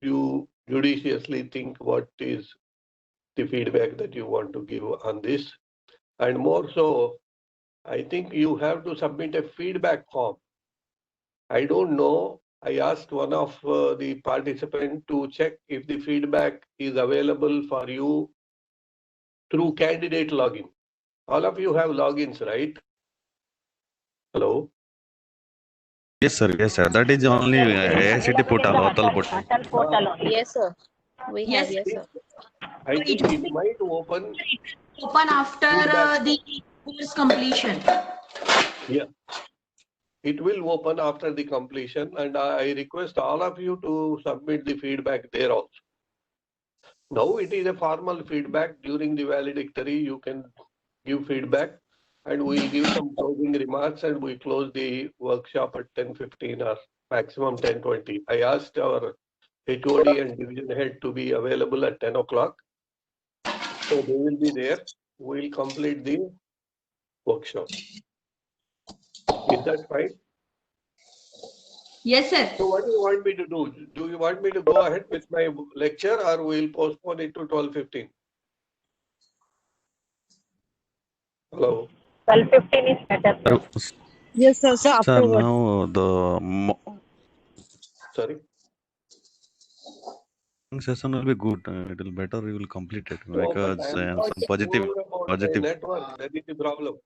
you judiciously think what is the feedback that you want to give on this. And more so, I think you have to submit a feedback form. I don't know. I asked one of the participants to check if the feedback is available for you through candidate login. All of you have logins, right? Hello? Yes, sir. Yes, sir. That is only AICT portal, Atal portal. Atal portal only. Yes, sir. We have, Yes, yes, sir. I it think will it be might open open after feedback. the course completion. Yeah, it will open after the completion, and I request all of you to submit the feedback there also. Now it is a formal feedback. During the valedictory, you can give feedback, and we'll give some closing remarks, and we close the workshop at 10:15 or maximum 10:20. I asked our HOD and division head to be available at 10 o'clock. So they will be there. We'll complete the workshop. Is that fine? Yes, sir. So what do you want me to do? Do you want me to go ahead with my lecture, or we'll postpone it to 12:15? Hello? 12:15 is better, sir. Yes, sir. So Sir, afterwards. now the Sorry? morning session will be good. It will better. We will complete it No, but because I am not some positive, sure about my positive. network. That is the problem.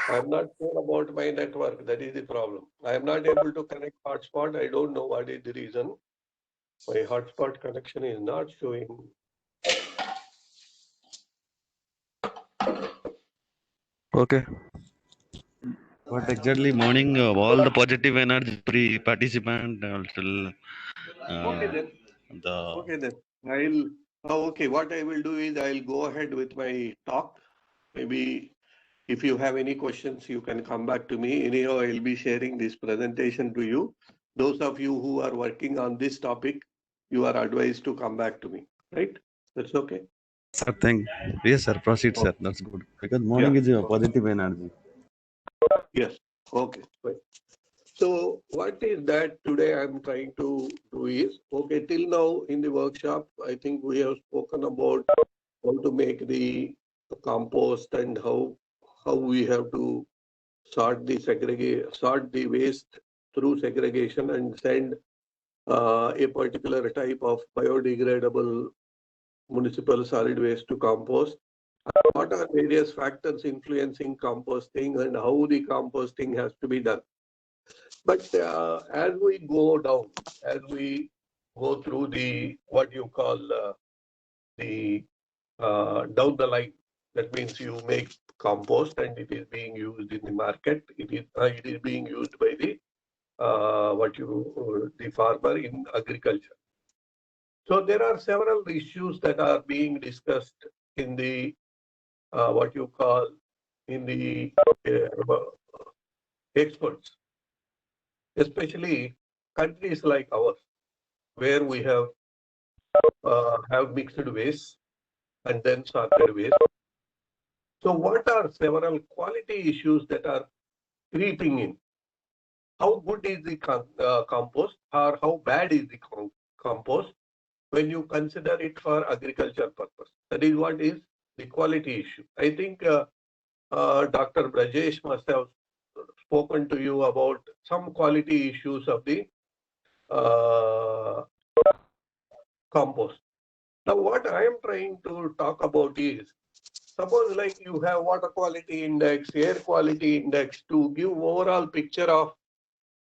I am not sure about my network. That is the problem. I am not able to connect hotspot. I don't know what is the reason. My hotspot connection is not showing. Okay. But exactly morning, all the positive energy, every participant will Okay then. the Okay then. Okay. What I will do is I'll go ahead with my talk. Maybe if you have any questions, you can come back to me. Anyhow, I'll be sharing this presentation to you. Those of you who are working on this topic, you are advised to come back to me. Right? That's okay. sir thing. Yes, sir. Proceed, Oh, sir. That's good because yeah. morning is a positive energy. Yes. Okay. Fine. So what is that today I'm trying to do is, okay, till now in the workshop, I think we have spoken about how to make the compost and how we have to sort the waste through segregation and send a particular type of biodegradable municipal solid waste to compost. What are various factors influencing composting and how the composting has to be done? But as we go down, as we go through the what you call the down the line, that means you make compost and it is being used in the market. It is being used by the the farmer in agriculture. So there are several issues that are being discussed in the what you call in the experts, especially countries like ours, where we have mixed waste and then sorted waste. So what are several quality issues that are creeping in? How good is the compost or how bad is the compost when you consider it for agriculture purpose? That is what is the quality issue. I think Dr. Brajesh must have spoken to you about some quality issues of the uh, compost. Now, what I am trying to talk about is, suppose like you have water quality index, air quality index to give overall picture of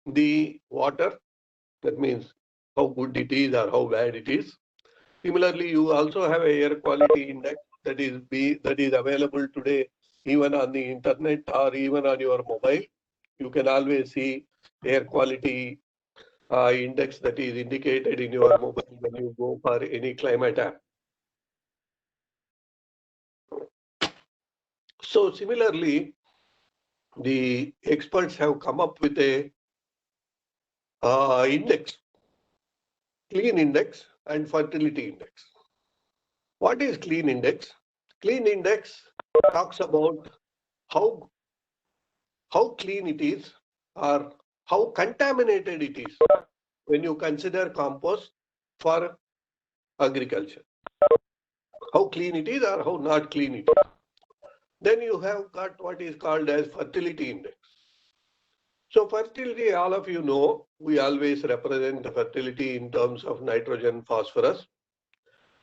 the water. That means how good it is or how bad it is. Similarly, you also have a air quality index that is available today even on the internet or even on your mobile. You can always see air quality index that is indicated in your mobile when you go for any climate app. So similarly, the experts have come up with a index, clean index and fertility index. What is clean index? Clean index talks about how clean it is or how contaminated it is. when you consider compost for agriculture. How clean it is or how not clean it is. Then you have got what is called as fertility index. So fertility, all of you know, we always represent the fertility in terms of nitrogen, phosphorus.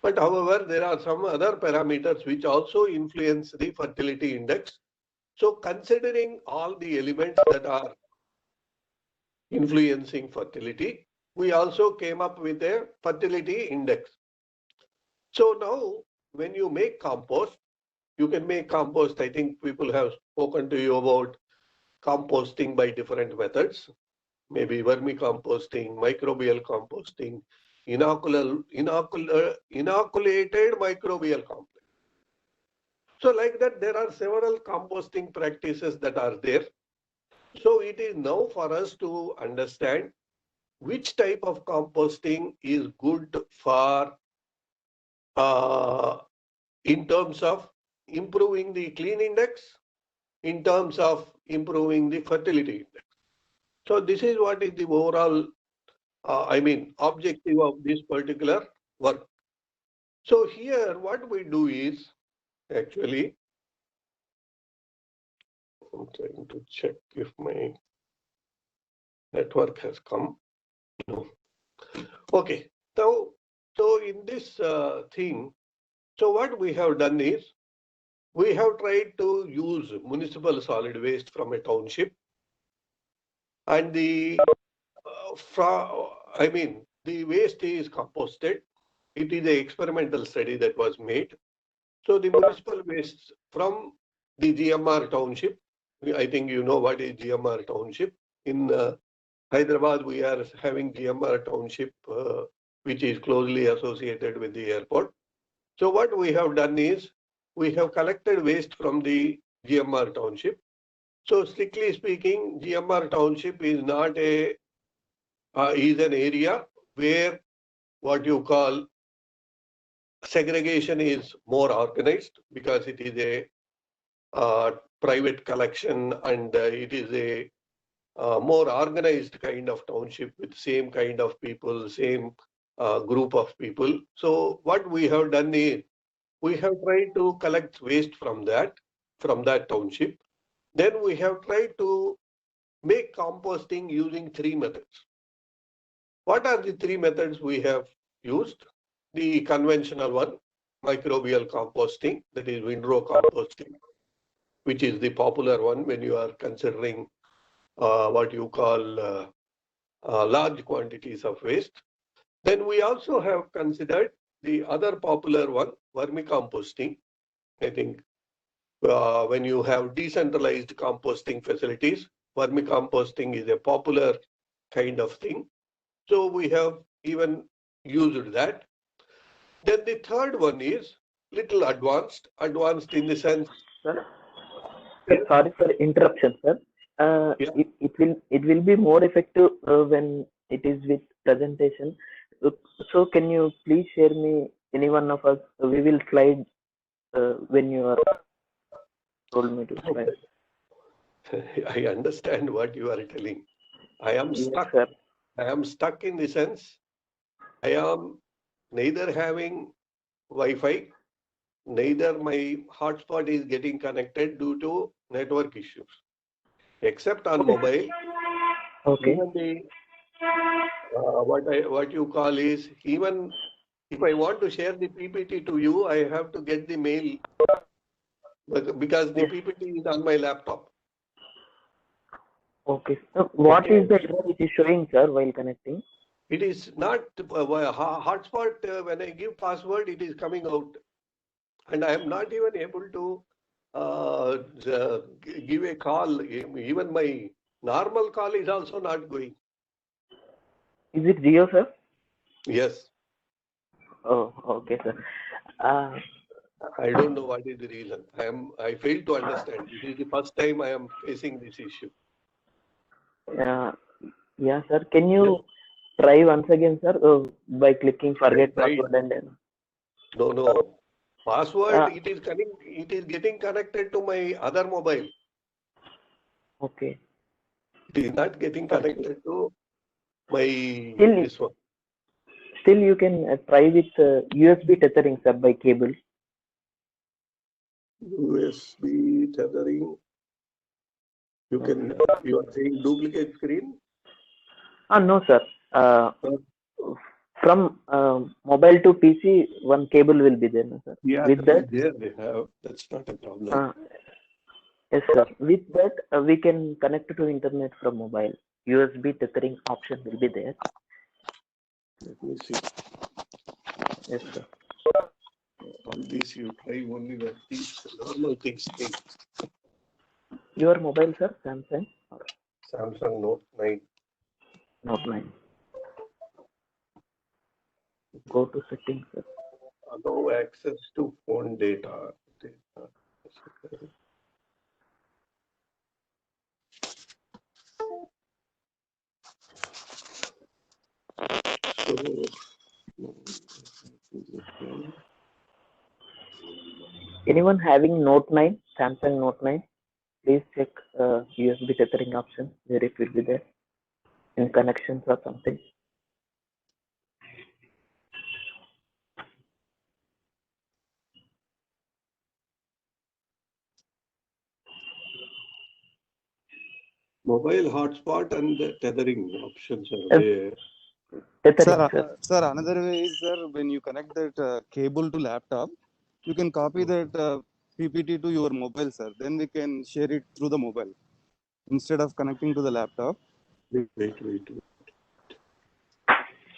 But however, there are some other parameters which also influence the fertility index. So considering all the elements that are influencing fertility, we also came up with a fertility index. So now when you make compost, you can make compost. I think people have spoken to you about composting by different methods, maybe vermicomposting, microbial composting, inoculated microbial complex. So like that, there are several composting practices that are there. So it is now for us to understand which type of composting is good for in terms of improving the clean index, in terms of improving the fertility index. So this is what is the overall, objective of this particular work. So here what we do is, actually, I'm trying to check if my network has come. No. Okay. So in this thing, so what we have done is, we have tried to use municipal solid waste from a township, and the waste is composted. It is an experimental study that was made. So the municipal waste from the GMR township, I think you know what is GMR township. In Hyderabad, we are having GMR township, which is closely associated with the airport. So what we have done is, we have collected waste from the GMR township. So strictly speaking, GMR township is not is an area where what you call segregation is more organized, because it is a private collection, and it is a more organized kind of township with same kind of people, same group of people. So what we have done is, we have tried to collect waste from that township. Then we have tried to make composting using 3 methods. What are the 3 methods we have used? The conventional one, microbial composting, that is windrow composting, which is the popular one when you are considering what you call large quantities of waste. Then we also have considered the other popular one, vermicomposting. I think when you have decentralized composting facilities, vermicomposting is a popular kind of thing. So we have even used that. Then the third one is little advanced in the sense. Sir, sorry for interruption, sir. Yeah. It will be more effective when it is with presentation. So can you please share me any one of us? We will slide when you are told me to slide. I understand what you are telling. I am stuck. Yes, sir. I am stuck in the sense, I am neither having Wi-Fi, neither my hotspot is getting connected due to network issues. Except on mobile, Okay. even the what you call is, even if I want to share the PPT to you, I have to get the mail, because the PPT is on my laptop. Okay. So what Okay. is the error it is showing, sir, while connecting? It is not hotspot. When I give password, it is coming out, and I am not even able to give a call. Even my normal call is also not going. Is it Jio, sir? Yes, Oh, okay, sir. I don't know what is the reason. I fail to understand. This is the first time I am facing this issue. Yeah, sir. Can you try once again, sir, by clicking forget Right. password and then? No. Password, it is getting connected to my other mobile. Okay. It is not getting connected to my Still, this one. still you can try with USB tethering, sir, by cable. USB tethering. You can. You are saying duplicate screen. No, sir. Uh, From mobile to PC, one cable will be there, no, sir. Yeah, With that, there they have. That's not a problem. yes, sir. With that, we can connect to internet from mobile. USB tethering option will be there. Let me see. Yes, sir. All these you try only when these normal things take. Your mobile, sir, Samsung or Samsung Note 9. Note 9. Go to settings, sir. Allow access to phone data. Anyone having Note 9, Samsung Note 9, please check USB tethering option where it will be there in connections or something. Mobile hotspot and the tethering options are Yes. there. Tethering, sir. Sir, another way is, sir, when you connect that cable to laptop, you can copy that PPT to your mobile, sir. Then we can share it through the mobile instead of connecting to the laptop. Wait.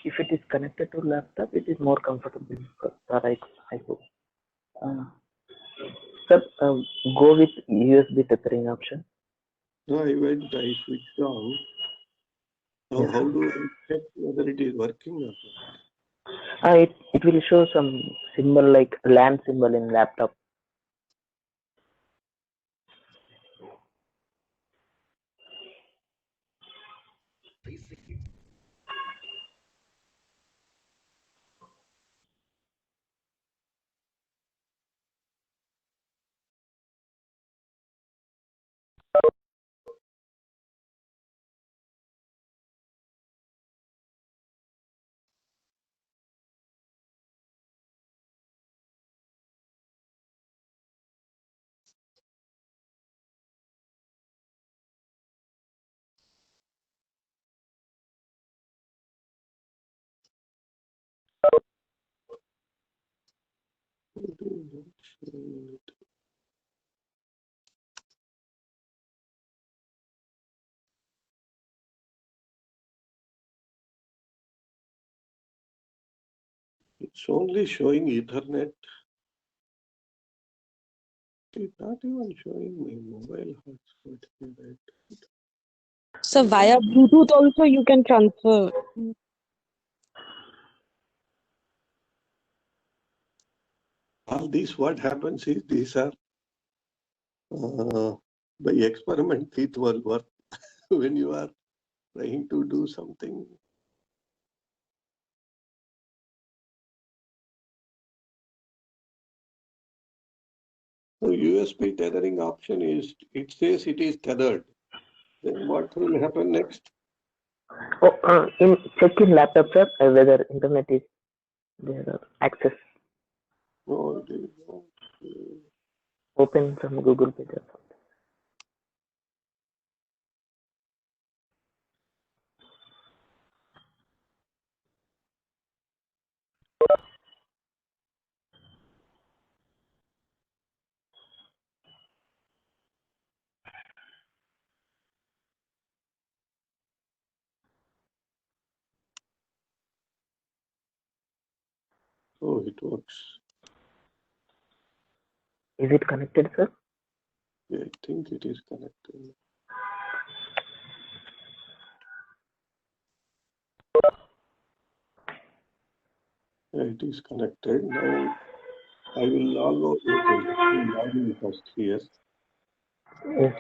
If it is connected to laptop, it is more comfortable, sir. I hope. Sir, go with USB tethering option. No, I switched on. Now, Yes, how sir. do I check whether it is working or not? It will show some symbol like LAN symbol in laptop. It's only showing Ethernet. It's not even showing my mobile hotspot here, right? So via Bluetooth also you can transfer. All these, what happens is these are by experiment, it will work when you are trying to do something. So USB tethering option is, it says it is tethered. Then what will happen next? Check in laptop, sir, whether internet is there or access. No, it is not. Open some Google Page or something. Oh, it works. Is it connected, sir? Yeah, I think it is connected. Yeah, it is connected. Now I will log out. Okay, let me log in first here. Yes.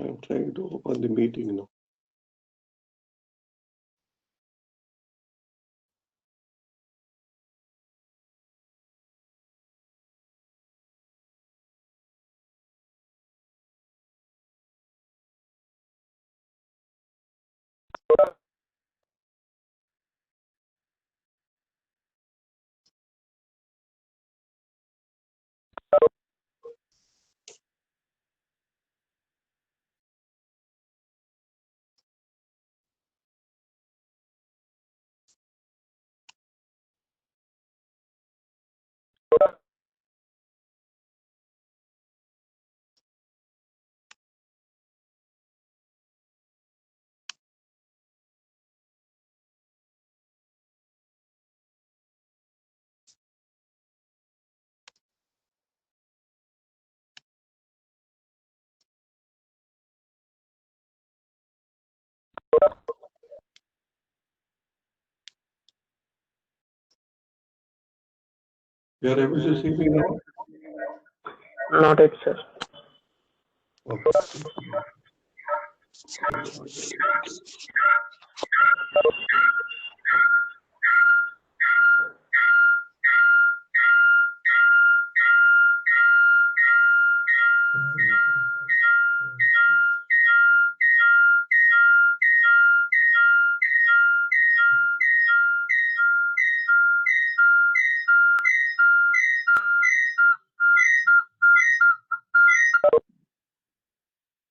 I'm trying to open the meeting now. You are able to see me now? Not yet, sir. Okay.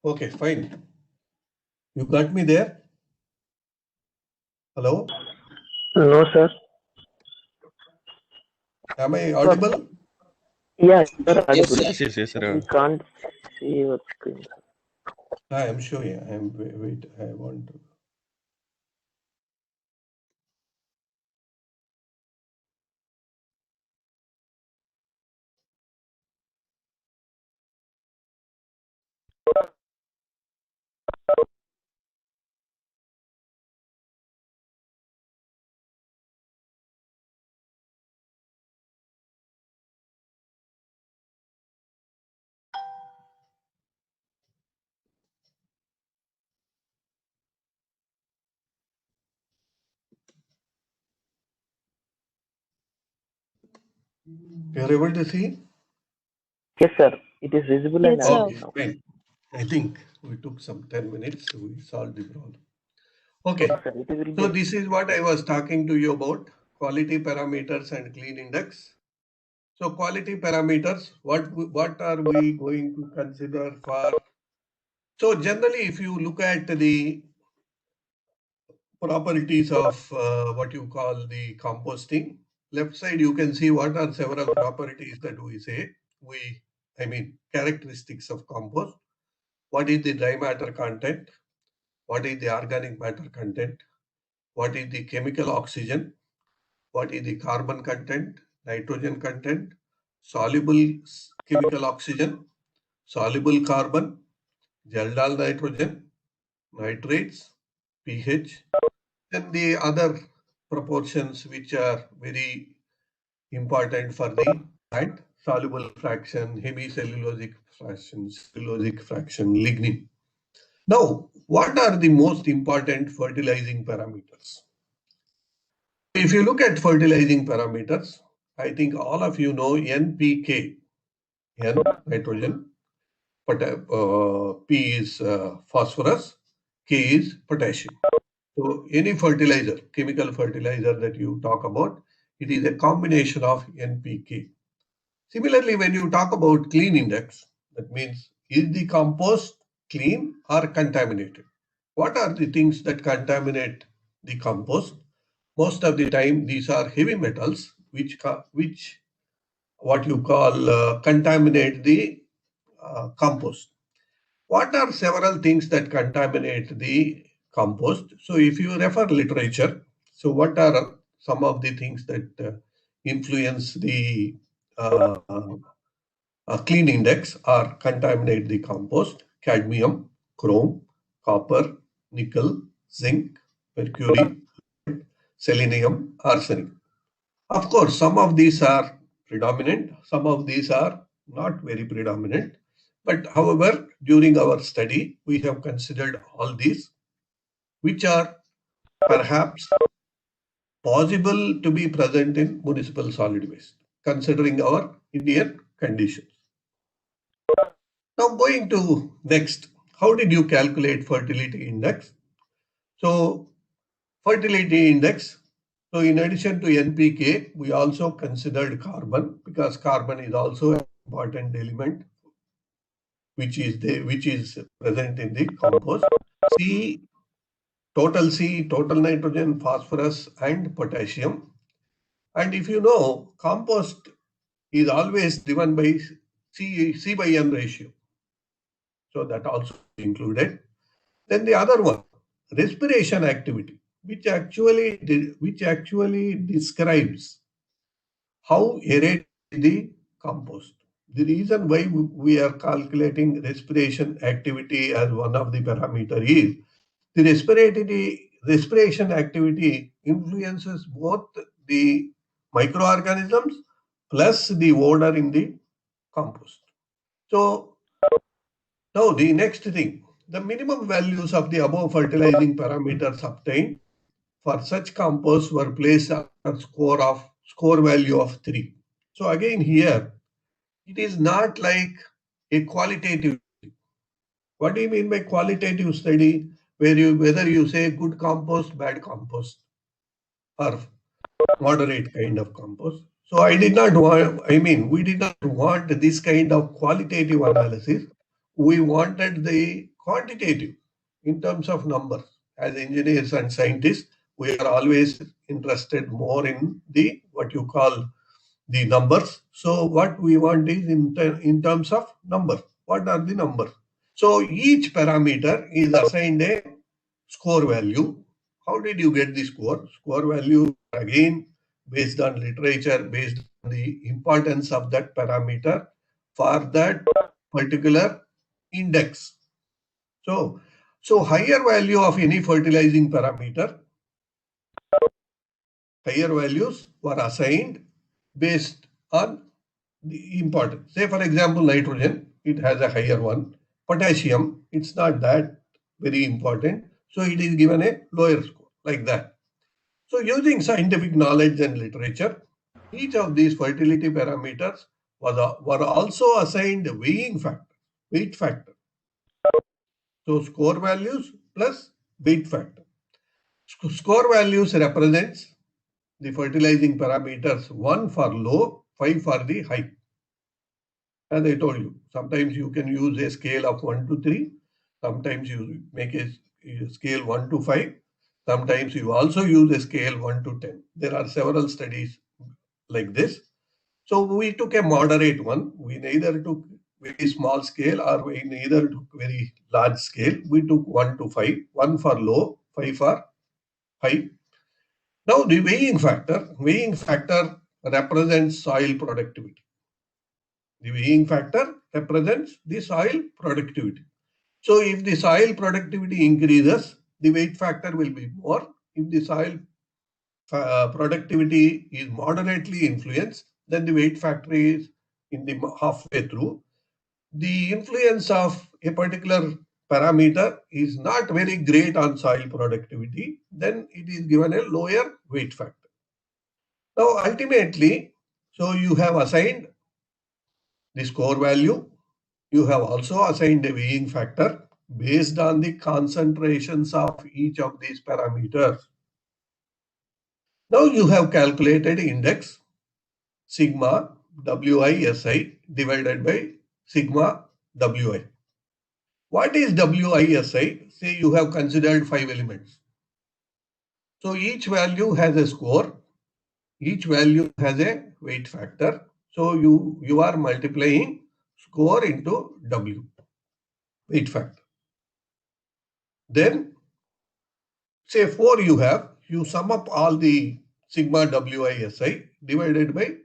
Okay, fine. You got me there? Hello? No, sir. Am I audible? Yeah, you're audible. Yes, sir. We can't see your screen. I am showing. Wait, I want to. You are able to see? Yes, sir. It is visible Yes, and sir. audible Okay, now. fine. I think we took some 10 minutes. We solved the problem. Okay. Sir, it will So be this is what I was talking to you about, quality parameters and clean index. So quality parameters, what are we going to consider for? So generally, if you look at the properties of what you call the composting, left side you can see what are several properties that we say, characteristics of compost. What is the dry matter content? What is the organic matter content? What is the chemical oxygen? What is the carbon content, nitrogen content, soluble chemical oxygen, soluble carbon, Geldal nitrogen, nitrates, pH, and the other proportions which are very important for the plant, soluble fraction, hemicellulosic fraction, cellulosic fraction, lignin. Now, what are the most important fertilizing parameters? If you look at fertilizing parameters, I think all of you know NPK, N nitrogen, P is phosphorus, K is potassium. So any fertilizer, chemical fertilizer that you talk about, it is a combination of NPK. Similarly, when you talk about clean index, that means is the compost clean or contaminated? What are the things that contaminate the compost? Most of the time, these are heavy metals, which what you call contaminate the compost. What are several things that contaminate the compost? So if you refer literature, so what are some of the things that influence the clean index or contaminate the compost? Cadmium, chrome, copper, nickel, zinc, mercury, selenium, arsenic. Of course, some of these are predominant, some of these are not very predominant. But however, during our study, we have considered all these, which are perhaps possible to be present in municipal solid waste, considering our Indian conditions. Now going to next, how did you calculate fertility index? So fertility index, so in addition to NPK, we also considered carbon, because carbon is also an important element which is present in the compost. Total nitrogen, phosphorus, and potassium. And if you know, compost is always driven by C by N ratio. So that also included. Then the other one, respiration activity, which actually describes how aerated the compost. The reason why we are calculating respiration activity as one of the parameter is the respiration activity influences both the microorganisms plus the odor in the compost. So now the next thing, the minimum values of the above fertilizing parameters obtained for such compost were placed at a score value of 3. So again here, it is not like a qualitative. What do you mean by qualitative study? Whether you say good compost, bad compost, or moderate kind of compost. So we did not want this kind of qualitative analysis. We wanted the quantitative in terms of numbers. As engineers and scientists, we are always interested more in the what you call the numbers. So what we want is in terms of numbers. What are the numbers? So each parameter is assigned a score value. How did you get the score? Score value again based on literature, based on the importance of that parameter for that particular index. So higher value of any fertilizing parameter, higher values were assigned based on the importance. Say for example, nitrogen, it has a higher one. Potassium, it's not that very important. So it is given a lower score like that. So using scientific knowledge and literature, each of these fertility parameters were also assigned a weight factor. So score values plus weight factor. Score values represents the fertilizing parameters, 1 for low, 5 for the high. As I told you, sometimes you can use a scale of 1 to 3. Sometimes you make a scale 1 to 5. Sometimes you also use a scale 1 to 10. There are several studies like this. So we took a moderate one. We neither took very small scale or we neither took very large scale. We took 1 to 5, 1 for low, 5 for high. Now the weighing factor represents soil productivity. The weighing factor represents the soil productivity. So if the soil productivity increases, the weight factor will be more. If the soil productivity is moderately influenced, then the weight factor is in the halfway through. The influence of a particular parameter is not very great on soil productivity, then it is given a lower weight factor. Now ultimately, so you have assigned the score value. You have also assigned a weighing factor based on the concentrations of each of these parameters. Now you have calculated index sigma WISI divided by sigma WI. What is WISI? Say you have considered 5 elements. So each value has a score. Each value has a weight factor. So you are multiplying score into W, weight factor. Then say 4 you sum up all the sigma WISI divided by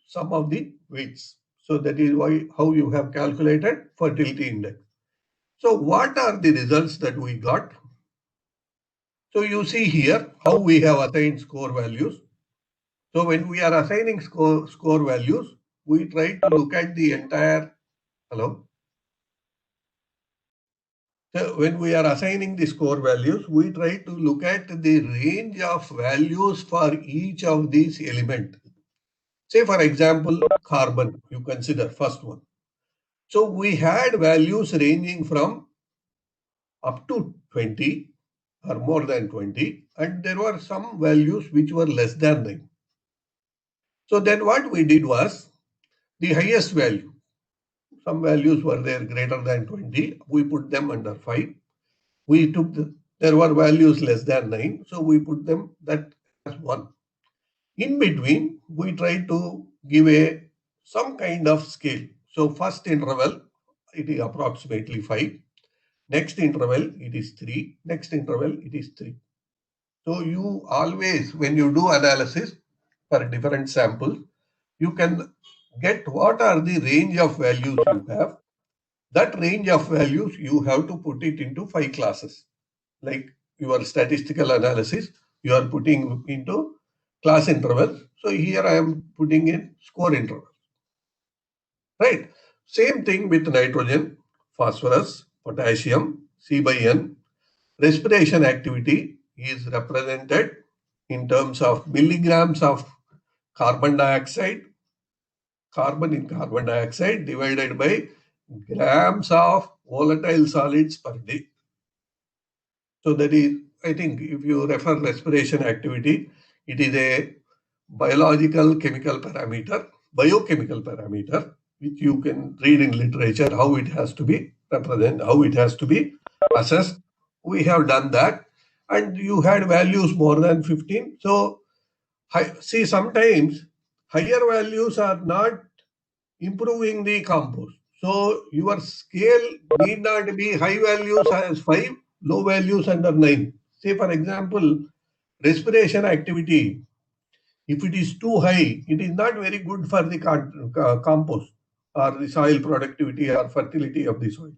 sum of the weights. So that is how you have calculated fertility index. So what are the results that we got? So you see here how we have assigned score values. So when we are assigning score values, we try to look at the entire, hello? So when we are assigning the score values, we try to look at the range of values for each of these elements. Say, for example, carbon, you consider first one. So we had values ranging from up to 20 or more than 20, and there were some values which were less than 9. So then what we did was the highest value. Some values were there greater than 20. We put them under 5. We took there were values less than 9. So we put them that as 1. In between, we try to give some kind of scale. So first interval, it is approximately 5. Next interval, it is 3. Next interval, it is 3. So you always, when you do analysis for different samples, you can get what are the range of values you have. That range of values, you have to put it into 5 classes. Like your statistical analysis, you are putting into class intervals. So here I am putting in score intervals. Right? Same thing with nitrogen, phosphorus, potassium, C by N. Respiration activity is represented in terms of milligrams of carbon dioxide, carbon in carbon dioxide divided by grams of volatile solids per day. So that is, I think, if you refer respiration activity, it is a biological chemical parameter, biochemical parameter, which you can read in literature how it has to be represented, how it has to be assessed. We have done that, and you had values more than 15. So, see, sometimes higher values are not improving the compost. So your scale need not be high values as 5, low values under 9. Say, for example, respiration activity, if it is too high, it is not very good for the compost or the soil productivity or fertility of the soil.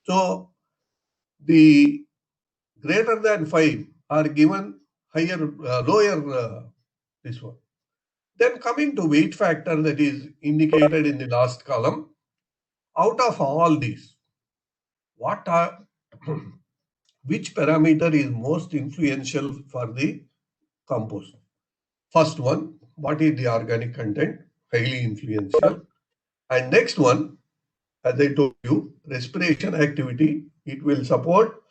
So the greater than 5 are given higher, lower this one. Then coming to weight factor that is indicated in the last column, out of all these, what are which parameter is most influential for the compost? First one, what is the organic content? Highly influential. And next one, as I told you, respiration activity, it will support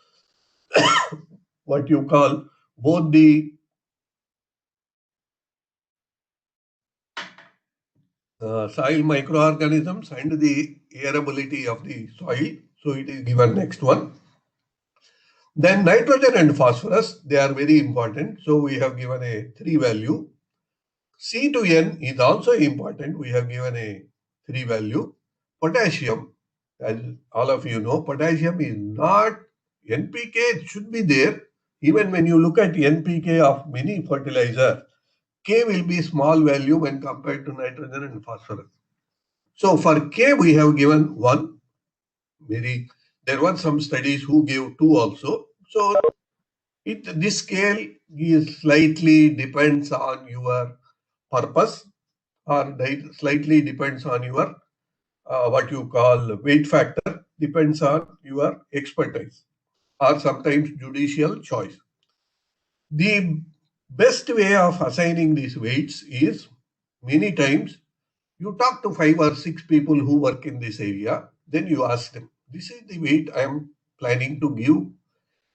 what you call both the soil microorganisms and the airability of the soil. So it is given next one. Then nitrogen and phosphorus, they are very important. So we have given a 3 value. C to N is also important. We have given a 3 value. Potassium, as all of you know, potassium is not, NPK should be there. Even when you look at NPK of many fertilizer, K will be small value when compared to nitrogen and phosphorus. So for K, we have given 1. There were some studies who gave 2 also. So this scale is slightly depends on your purpose, or slightly depends on your what you call weight factor, depends on your expertise or sometimes judicial choice. The best way of assigning these weights is many times you talk to 5 or 6 people who work in this area, then you ask them, this is the weight I am planning to give.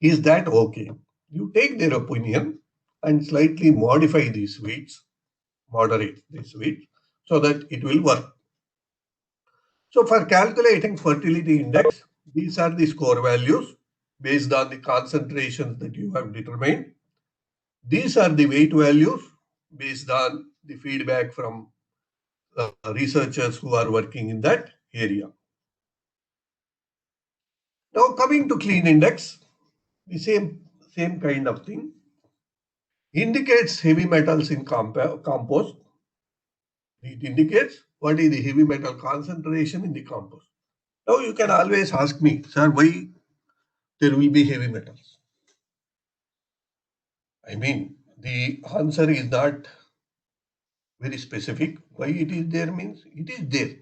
Is that okay? You take their opinion and slightly modify these weights, moderate this weight, so that it will work. So for calculating fertility index, these are the score values based on the concentrations that you have determined. These are the weight values based on the feedback from researchers who are working in that area. Now coming to clean index, the same kind of thing. Indicates heavy metals in compost. It indicates what is the heavy metal concentration in the compost. Now you can always ask me, sir, why there will be heavy metals? I mean, the answer is not very specific. Why it is there means it is there.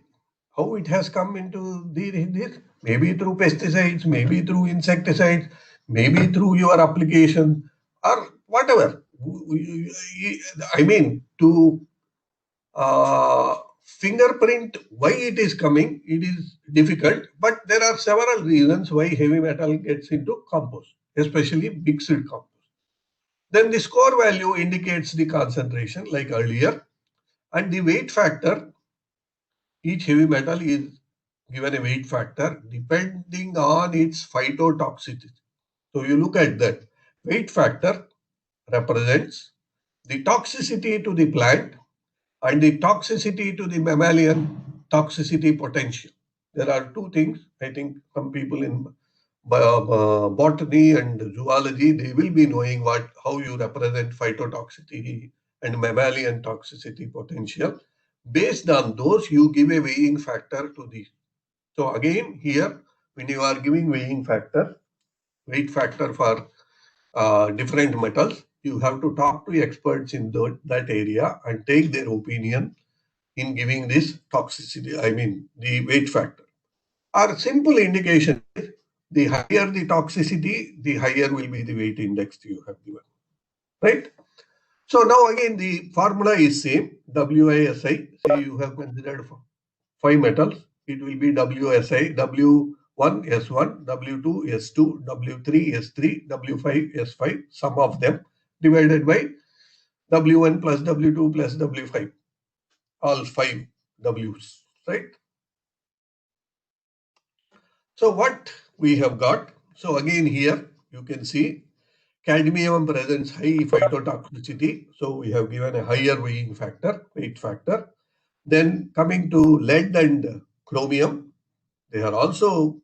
How it has come into this? Maybe through pesticides, maybe through insecticides, maybe through your application or whatever. I mean, to fingerprint why it is coming, it is difficult, but there are several reasons why heavy metal gets into compost, especially mixed compost. Then the score value indicates the concentration like earlier, and the weight factor. Each heavy metal is given a weight factor depending on its phytotoxicity. So you look at that. Weight factor represents the toxicity to the plant and the toxicity to the mammalian toxicity potential. There are two things. I think some people in botany and zoology, they will be knowing how you represent phytotoxicity and mammalian toxicity potential. Based on those, you give a weighing factor to these. So again, here, when you are giving weighing factor, weight factor for different metals, you have to talk to experts in that area and take their opinion in giving this toxicity, I mean, the weight factor. Our simple indication is the higher the toxicity, the higher will be the weight index you have given, right? So now again, the formula is same, WISI. Say you have considered 5 metals, it will be WSI, W1, S1, W2, S2, W3, S3, W5, S5, sum of them divided by W1 plus W2 plus W5, all 5 Ws, right? So what we have got, so again here you can see cadmium presents high phytotoxicity. So we have given a higher weighing factor, weight factor. Then coming to lead and chromium, they are also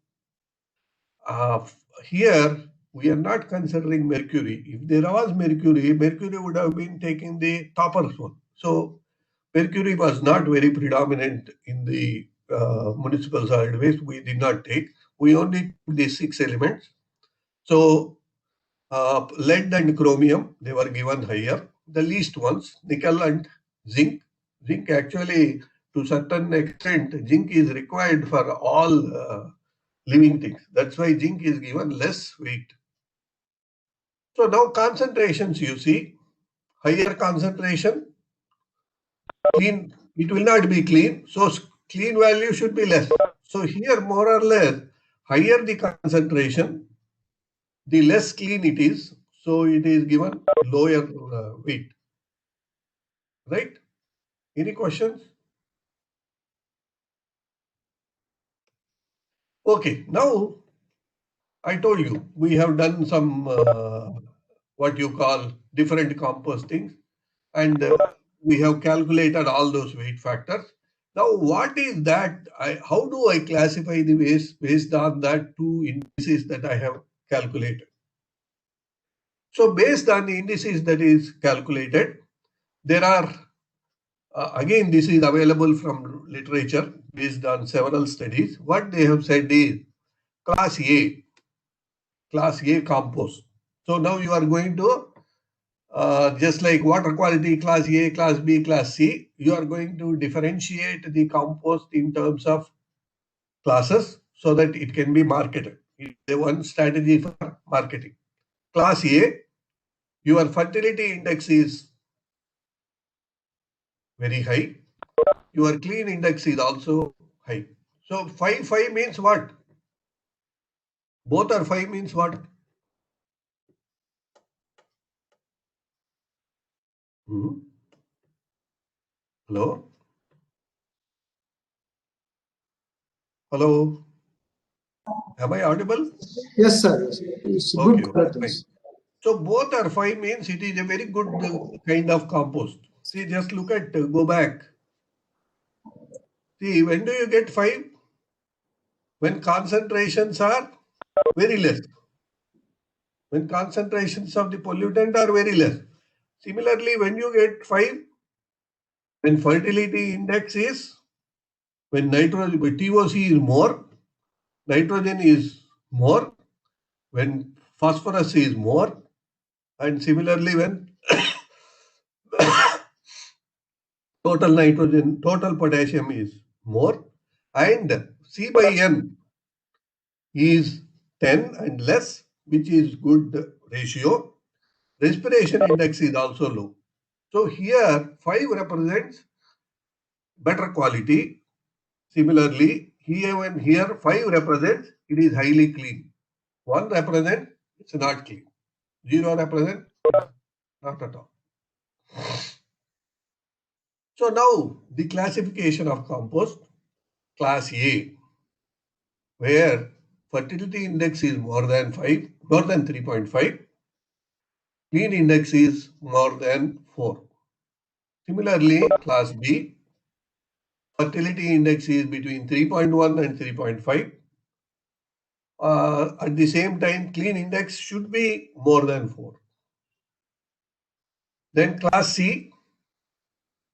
here we are not considering mercury. If there was mercury, mercury would have been taking the topper's one. So mercury was not very predominant in the municipal solid waste. We did not take. We only took the 6 elements. So lead and chromium, they were given higher. The least ones, nickel and zinc. Zinc actually, to certain extent, zinc is required for all living things. That's why zinc is given less weight. So now concentrations, you see, higher concentration, clean, it will not be clean. So clean value should be less. So here more or less, higher the concentration, the less clean it is. So it is given lower weight, right? Any questions? Okay, now I told you, we have done some what you call different compostings, and we have calculated all those weight factors. Now, what is that? How do I classify the waste based on that 2 indices that I have calculated? So, based on the indices that is calculated, there are, again, this is available from literature based on several studies. What they have said is class A compost. So now you are going to, just like water quality class A, class B, class C, you are going to differentiate the compost in terms of classes so that it can be marketed. It's the one strategy for marketing. Class A, your fertility index is very high. Your clean index is also high. So 5 means what? Both are 5 means what? Hello? Hello? Am I audible? Yes, sir. Yes. It's Okay, good fine. practice. So both are 5 means it is a very good kind of compost. See, just look at, go back. See, when do you get 5? When concentrations are very less. When concentrations of the pollutant are very less. Similarly, when you get 5, when fertility index is, when nitrogen, TOC is more, nitrogen is more, when phosphorus is more, and similarly when total nitrogen, total potassium is more, and C by N is 10 and less, which is good ratio. Respiration index is also low. So here 5 represents better quality. Similarly, here 5 represents it is highly clean. 1 represents it's not clean. 0 represents not at all. So now the classification of compost, class A, where fertility index is more than 3.5, clean index is more than 4. Similarly, class B, fertility index is between 3.1 and 3.5. At the same time, clean index should be more than 4. Then class C,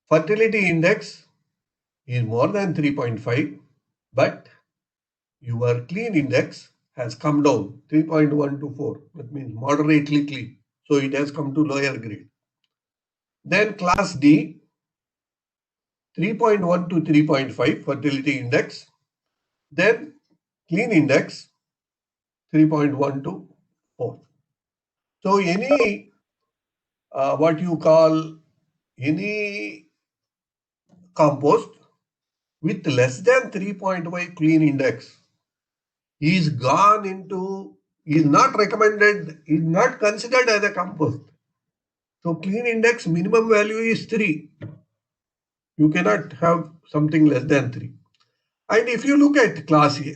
fertility index is more than 3.5, but your clean index has come down 3.1 to 4. That means moderately clean. So it has come to lower grade. Then class D, 3.1 to 3.5 fertility index. Then clean index 3.1 to 4. So any what you call any compost with less than 3.5 clean index is not recommended, is not considered as a compost. So clean index minimum value is 3. You cannot have something less than 3. And if you look at class A,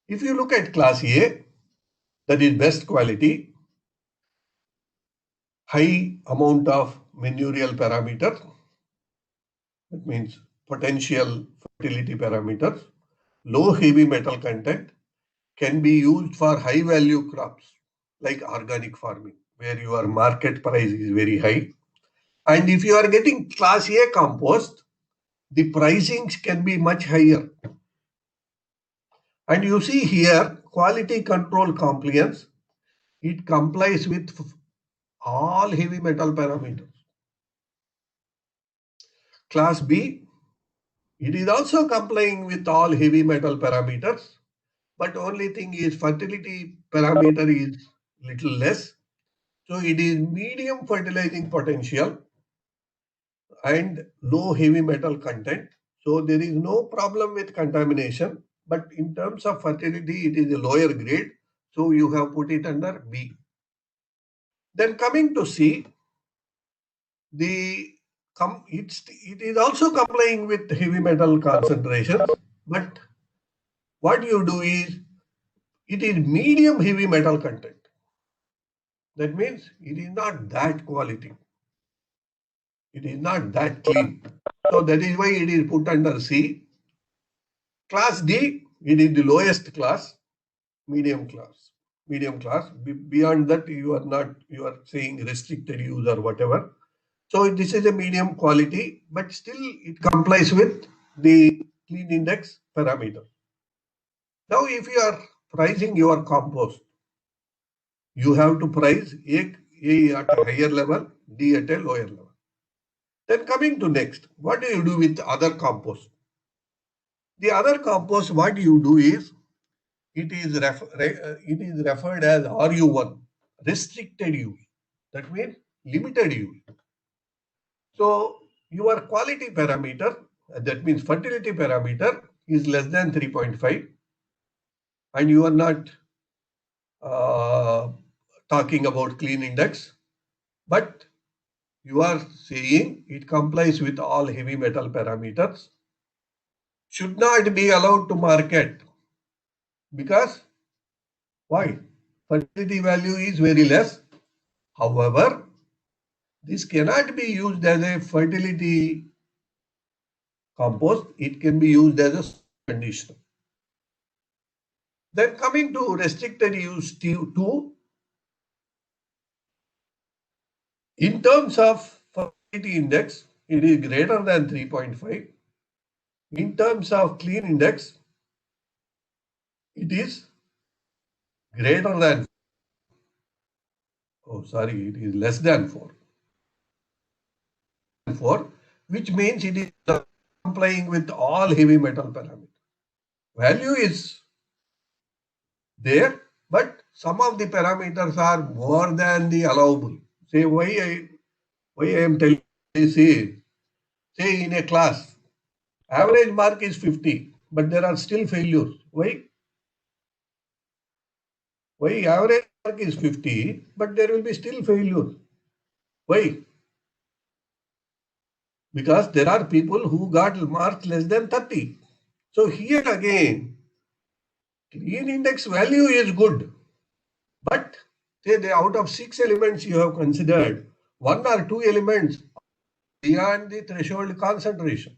if you look at class A, that is best quality, high amount of manurial parameters, that means potential fertility parameters, low heavy metal content, can be used for high value crops like organic farming, where your market price is very high. And if you are getting class A compost, the pricings can be much higher. And you see here, quality control compliance, it complies with all heavy metal parameters. Class B, it is also complying with all heavy metal parameters, but only thing is fertility parameter is little less. So it is medium fertilizing potential and low heavy metal content. So there is no problem with contamination, but in terms of fertility, it is a lower grade. So you have put it under B. Then coming to C, it is also complying with heavy metal concentrations, but what you do is it is medium heavy metal content. That means it is not that quality. It is not that clean. So that is why it is put under C. Class D, it is the lowest class, medium class. Beyond that, you are saying restricted use or whatever. So this is a medium quality, but still it complies with the clean index parameter. Now, if you are pricing your compost, you have to price A at a higher level, D at a lower level. Then coming to next, what do you do with other compost? The other compost, what you do is, it is referred as RU1, restricted use. That means limited use. So your quality parameter, that means fertility parameter, is less than 3.5, and you are not talking about clean index, but you are saying it complies with all heavy metal parameters, should not be allowed to market. Because why? Fertility value is very less. However, this cannot be used as a fertility compost. It can be used as a conditioner. Then coming to restricted use 2, in terms of fertility index, it is greater than 3.5. In terms of clean index, it is greater than, it is less than 4. 4, which means it is complying with all heavy metal parameters. Value is there, but some of the parameters are more than the allowable. Say why I am telling this is, say in a class, average mark is 50, but there are still failures. Why? Why average mark is 50, but there will be still failures? Why? Because there are people who got marks less than 30. So here again, clean index value is good, but say out of 6 elements you have considered, 1 or 2 elements beyond the threshold concentration.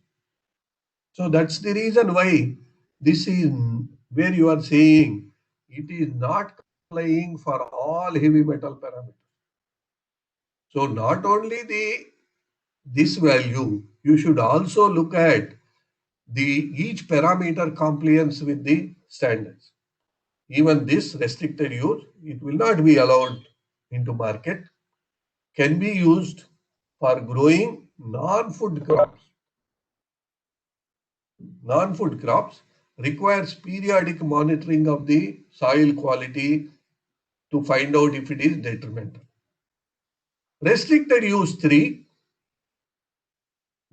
So that's the reason why this is where you are saying it is not complying for all heavy metal parameters. So not only this value, you should also look at each parameter compliance with the standards. Even this restricted use, it will not be allowed into market, can be used for growing non-food crops. Non-food crops requires periodic monitoring of the soil quality to find out if it is detrimental. Restricted use 3,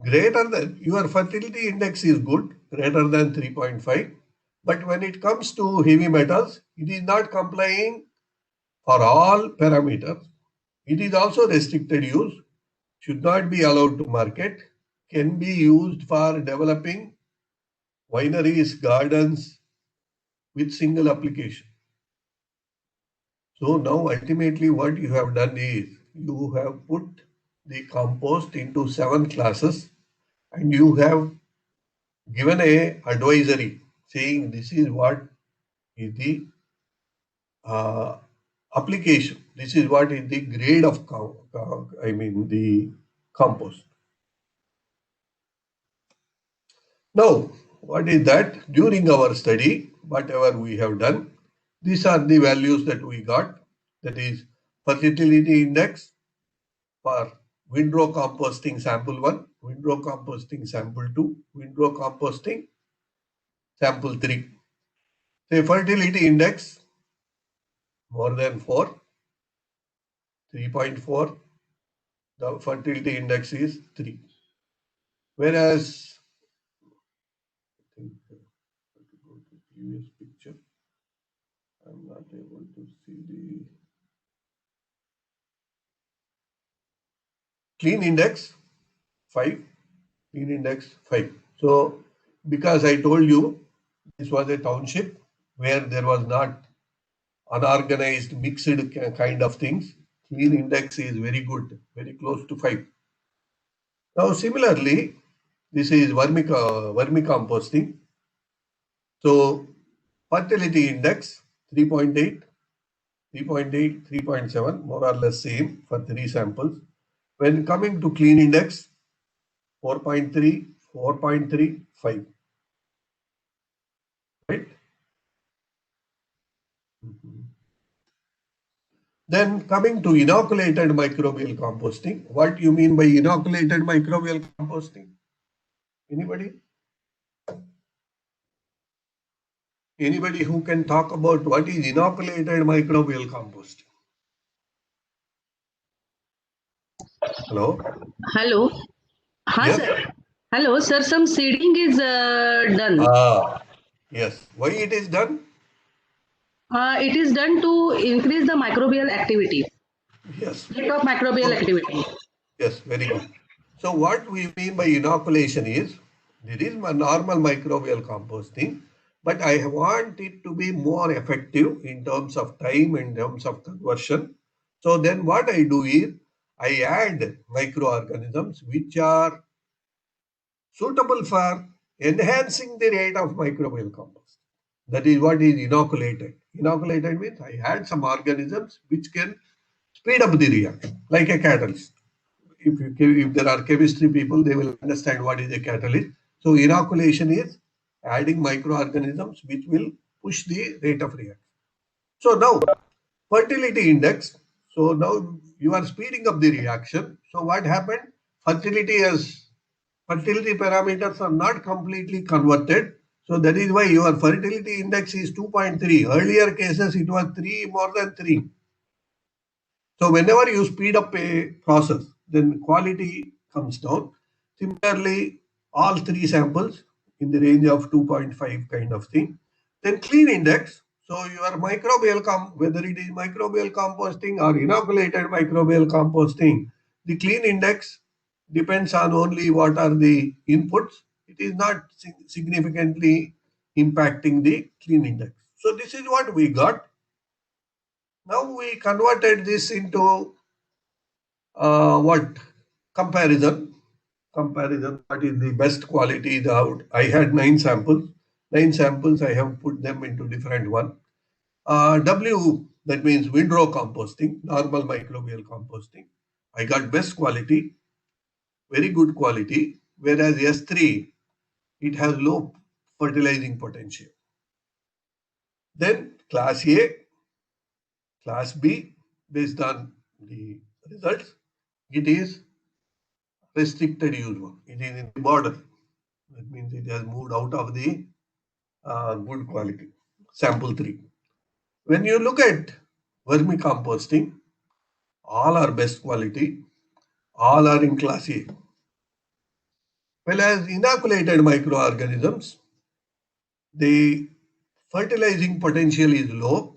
greater than, your fertility index is good, greater than 3.5. But when it comes to heavy metals, it is not complying for all parameters. It is also restricted use, should not be allowed to market, can be used for developing wineries, gardens with single application. So now ultimately what you have done is you have put the compost into 7 classes and you have given a advisory saying this is what is the application. This is what is the grade of the compost. Now, what is that? During our study, whatever we have done, these are the values that we got. That is fertility index for windrow composting sample 1, windrow composting sample 2, windrow composting sample 3. Say fertility index more than 4, 3.4, the fertility index is 3. Whereas, I think I have to go to previous picture. I'm not able to see the clean index 5, clean index 5. So because I told you this was a township where there was not unorganized mixed kind of things, clean index is very good, very close to 5. Now similarly, this is vermicomposting. So fertility index 3.8, 3.8, 3.7, more or less same for 3 samples. When coming to clean index 4.3, 4.3, 5. Right? Then coming to inoculated microbial composting. What you mean by inoculated microbial composting? Anybody? Anybody who can talk about what is inoculated microbial composting? Hello? Hello. Hi, Yes? sir. Hello, sir. Some seeding is done. Yes. Why it is done? It is done to increase the microbial activity. Yes. Rate of microbial activity. Yes, very good. So what we mean by inoculation is, there is my normal microbial composting, but I want it to be more effective in terms of time, in terms of conversion. So then what I do is, I add microorganisms which are suitable for enhancing the rate of microbial compost. That is what is inoculated. Inoculated means I add some organisms which can speed up the reaction, like a catalyst. If there are chemistry people, they will understand what is a catalyst. So inoculation is adding microorganisms which will push the rate of reaction. So now fertility index. So now you are speeding up the reaction. So what happened? Fertility fertility parameters are not completely converted. So that is why your fertility index is 2.3. Earlier cases, it was 3, more than 3. So whenever you speed up a process, then quality comes down. Similarly, all 3 samples in the range of 2.5 kind of thing. Then clean index. So your microbial, whether it is microbial composting or inoculated microbial composting, the clean index depends on only what are the inputs. It is not significantly impacting the clean index. So this is what we got. Now we converted this into what comparison. What is the best quality out? I had 9 samples. 9 samples, I have put them into different one. W, that means windrow composting, normal microbial composting. I got best quality, very good quality, whereas S3, it has low fertilizing potential. Then class A, class B, based on the results, it is restricted use one. It is in the border. That means it has moved out of the good quality. Sample 3. When you look at vermicomposting, all are best quality, all are in class A. Whereas inoculated microorganisms, the fertilizing potential is low.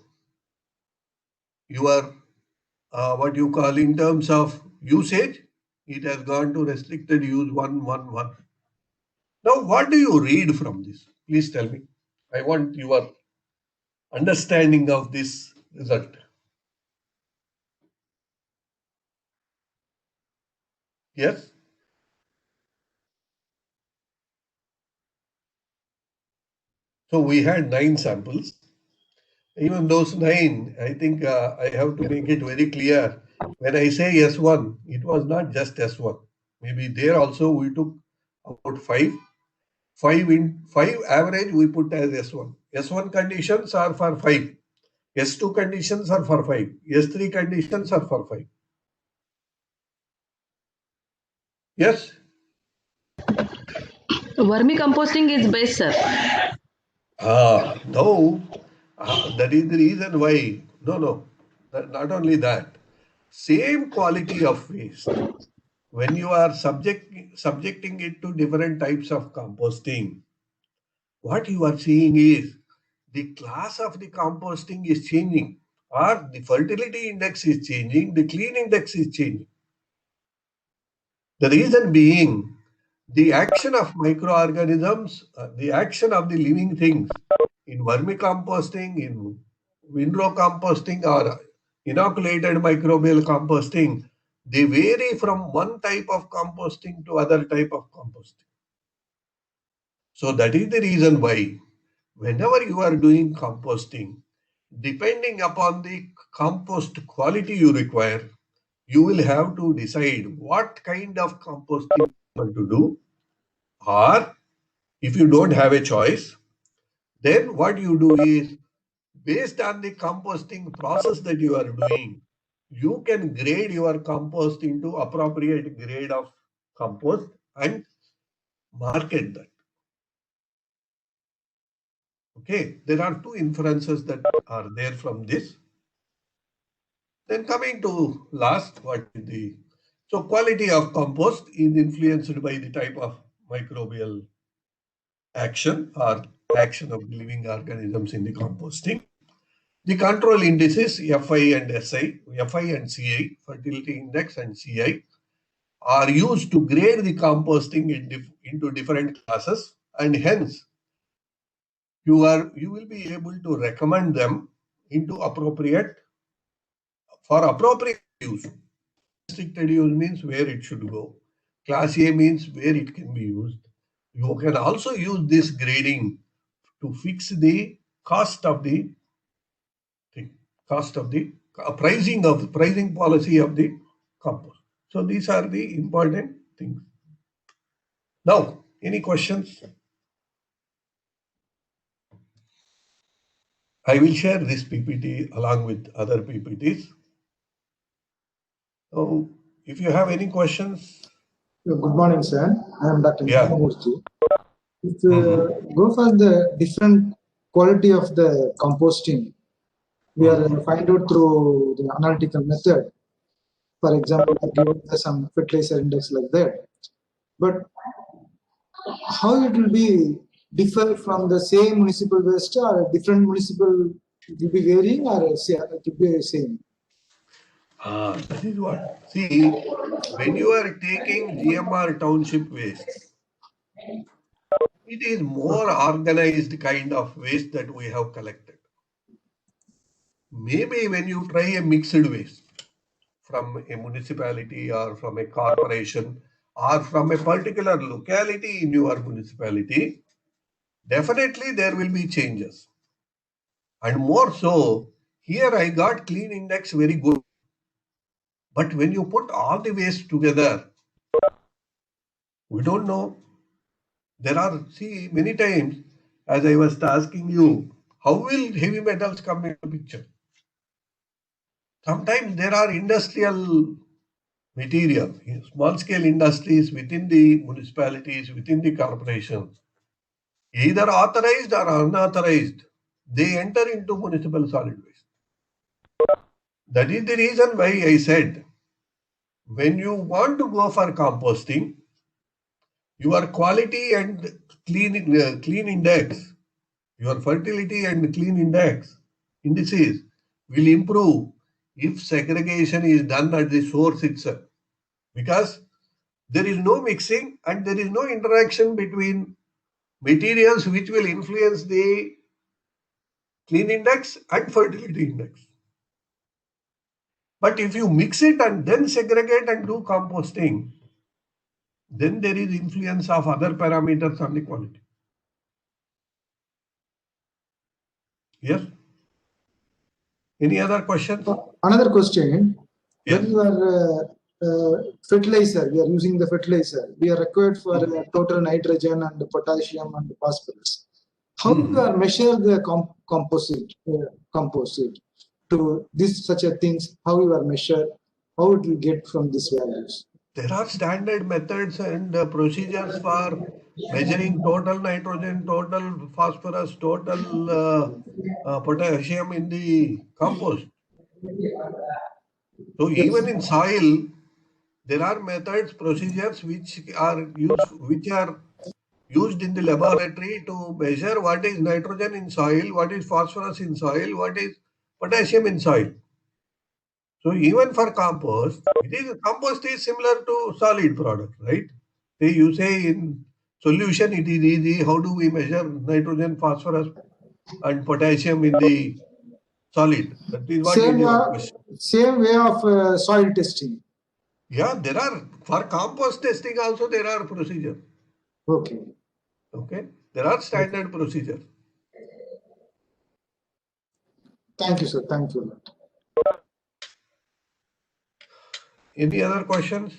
Your what you call in terms of usage, it has gone to restricted use 111. Now, what do you read from this? Please tell me. I want your understanding of this result. Yes? So we had 9 samples. Even those 9, I think I have to make it very clear. When I say S1, it was not just S1. Maybe there also we took about 5. 5 average we put as S1. S1 conditions are for 5. S2 conditions are for 5. S3 conditions are for 5. Yes? Vermicomposting is best, sir. No. That is the reason why. No. Not only that. Same quality of waste. When you are subjecting it to different types of composting, what you are seeing is the class of the composting is changing, or the fertility index is changing, the clean index is changing. The reason being the action of microorganisms, the action of the living things in vermicomposting, in windrow composting, or inoculated microbial composting, they vary from one type of composting to other type of composting. So that is the reason why whenever you are doing composting, depending upon the compost quality you require, you will have to decide what kind of composting you want to do. Or if you don't have a choice, then what you do is, based on the composting process that you are doing, you can grade your compost into appropriate grade of compost and market that. Okay, there are 2 inferences that are there from this. Then coming to last, so quality of compost is influenced by the type of microbial action or action of living organisms in the composting. The control indices FI and SI, FI and CI, fertility index and CI, are used to grade the composting into different classes, and hence you will be able to recommend them into appropriate use. Restricted use means where it should go. Class A means where it can be used. You can also use this grading to fix the cost of the pricing policy of the compost. So these are the important things. Now, any questions? I will share this PPT along with other PPTs. So if you have any questions, Good morning, sir. I am Dr. Yeah. Nandamurthy. If go for the different quality of the composting, we are find out through the analytical method. For example, given some fertilizer index like that. But how it will be differ from the same municipal waste or different municipal, it will be varying or it will be same? That is what. See, when you are taking GMR township waste, it is more organized kind of waste that we have collected. Maybe when you try a mixed waste from a municipality or from a corporation or from a particular locality in your municipality, definitely there will be changes. And more so, here I got clean index very good. But when you put all the waste together, we don't know. There are, see, many times, as I was asking you, how will heavy metals come into picture? Sometimes there are industrial material, small scale industries within the municipalities, within the corporations, either authorized or unauthorized, they enter into municipal solid waste. That is the reason why I said, when you want to go for composting, your quality and clean index, your fertility and clean indices will improve if segregation is done at the source itself. Because there is no mixing and there is no interaction between materials which will influence the clean index and fertility index. But if you mix it and then segregate and do composting, then there is influence of other parameters on the quality. Yes? Any other questions? Another question. Yes. When you are fertilizer, we are using the fertilizer. We are required for total nitrogen and potassium and phosphorus. How you are measure the composite to this such a things? How you are measure? How it will get from these values? There are standard methods and procedures for measuring total nitrogen, total phosphorus, total potassium in the compost. So even in soil, there are methods, procedures which are used in the laboratory to measure what is nitrogen in soil, what is phosphorus in soil, what is potassium in soil. So even for compost, compost is similar to solid product, right? You say in solution it is easy. How do we measure nitrogen, phosphorus, and potassium in the solid? That is what is your question. Same way of soil testing. Yeah, there are for compost testing also there are procedures. Okay. Okay, there are standard procedures. Thank you, sir. Thank you. Any other questions?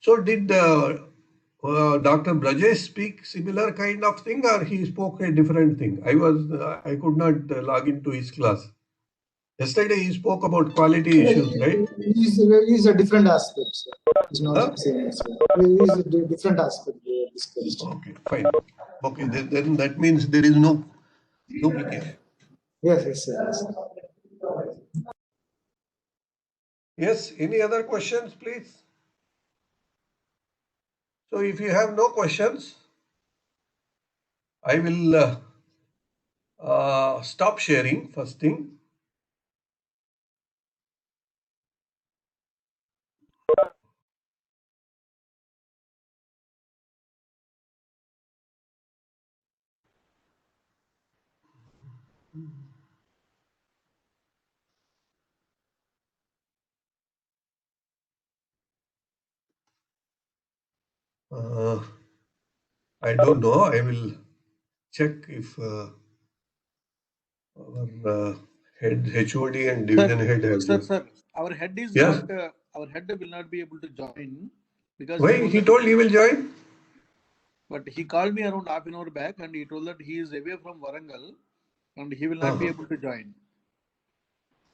So did Dr. Brajesh speak similar kind of thing or he spoke a different thing? I could not log into his class. Yesterday he spoke about quality issues, right? Is a different aspect, sir. It's not the same as well. It is a different aspect we discussed. Okay, fine. Okay, then that means there is no duplication. Yes, sir. Yes. Yes, any other questions, please? So if you have no questions, I will stop sharing first thing. I don't know. I will check if our head HOD and division head have. Sir, our head is Yes. not. Our head will not be able to join because Why? He told he will join. But he called me around half an hour back and he told that he is away from Warangal and he will not be able to join.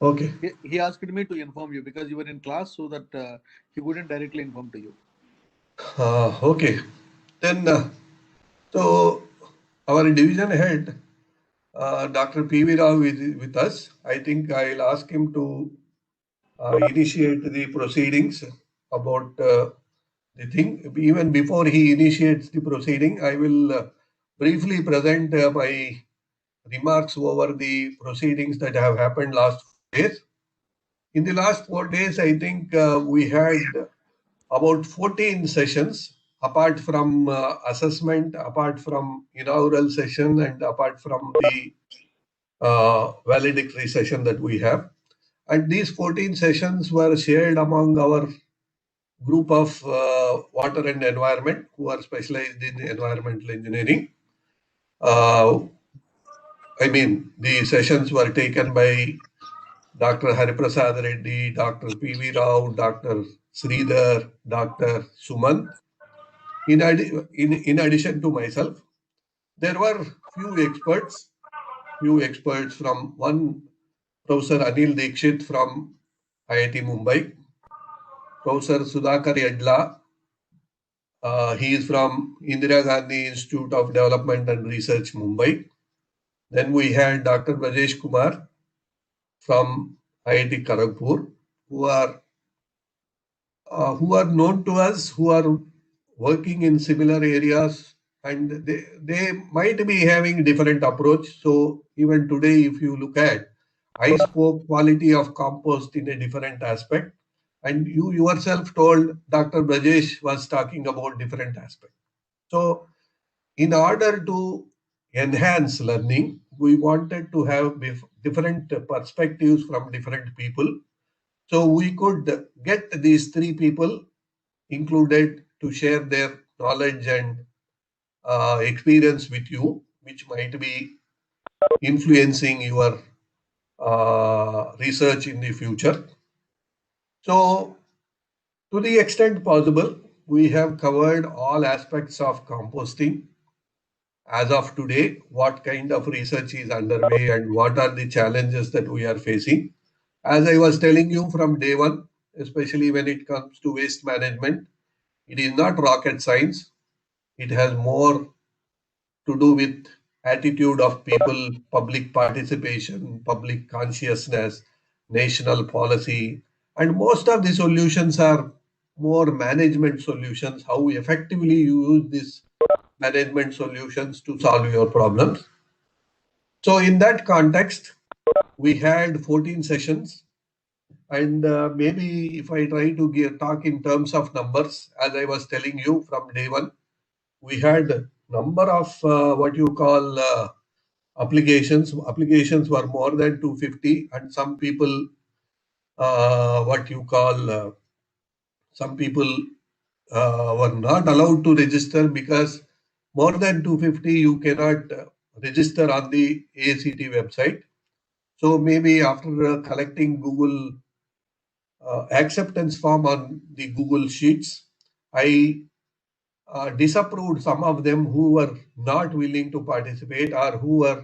Okay. He asked me to inform you because you were in class, so that he couldn't directly inform to you. Okay. Then, so our division head, Dr. P.V. Rao is with us. I think I'll ask him to initiate the proceedings about the thing. Even before he initiates the proceeding, I will briefly present my remarks over the proceedings that have happened last 4 days. In the last 4 days, I think we had about 14 sessions, apart from assessment, apart from inaugural session, and apart from the valedictory session that we have. And these 14 sessions were shared among our group of water and environment who are specialized in environmental engineering. I mean, the sessions were taken by Dr. Hariprasad Reddy, Dr. P.V. Rao, Dr. Sridhar, Dr. Suman. In addition to myself, there were few experts from one, Professor Anil Dikshit from IIT Mumbai, Professor Sudhakar Yadla, he is from Indira Gandhi Institute of Development and Research, Mumbai. Then we had Dr. Brajesh Kumar from IIT Kharagpur, who are known to us, who are working in similar areas, and they might be having different approach. So even today, if you look at, I spoke quality of compost in a different aspect, and you yourself told Dr. Brajesh was talking about different aspect. So in order to enhance learning, we wanted to have different perspectives from different people. So we could get these three people included to share their knowledge and experience with you, which might be influencing your research in the future. So to the extent possible, we have covered all aspects of composting. As of today, what kind of research is underway and what are the challenges that we are facing. As I was telling you from day one, especially when it comes to waste management, it is not rocket science. It has more to do with attitude of people, public participation, public consciousness, national policy, and most of the solutions are more management solutions, how effectively you use these management solutions to solve your problems. So in that context, we had 14 sessions, and maybe if I try to talk in terms of numbers, as I was telling you from day one, we had number of what you call applications. Applications were more than 250, and some people some people were not allowed to register because more than 250 you cannot register on the ACT website. So maybe after collecting Google acceptance form on the Google Sheets, I disapproved some of them who were not willing to participate or who were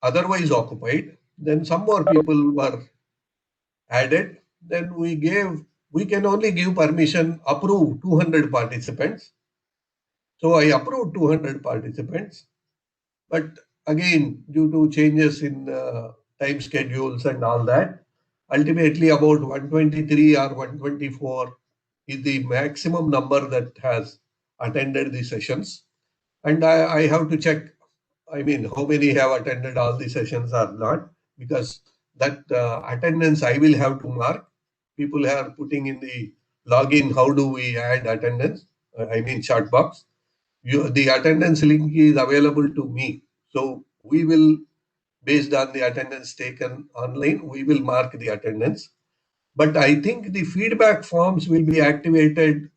otherwise occupied. Then some more people were added. Then we can only give permission, approve 200 participants. So I approved 200 participants. But again, due to changes in time schedules and all that, ultimately about 123 or 124 is the maximum number that has attended the sessions. And I have to check, I mean, how many have attended all the sessions or not, because that attendance I will have to mark. People are putting in the login, how do we add attendance? I mean, chat box. The attendance link is available to me. So we will, based on the attendance taken online, we will mark the attendance. But I think the feedback forms will be activated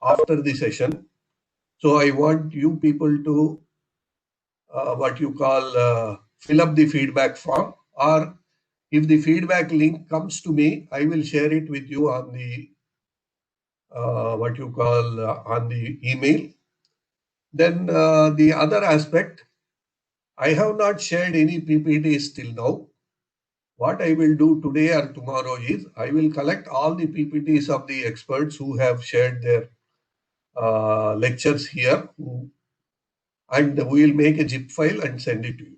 after the session. So I want you people to fill up the feedback form, or if the feedback link comes to me, I will share it with you on the on the email. Then the other aspect, I have not shared any PPTs till now. what I will do today or tomorrow is I will collect all the PPTs of the experts who have shared their lectures here, and we will make a zip file and send it to you.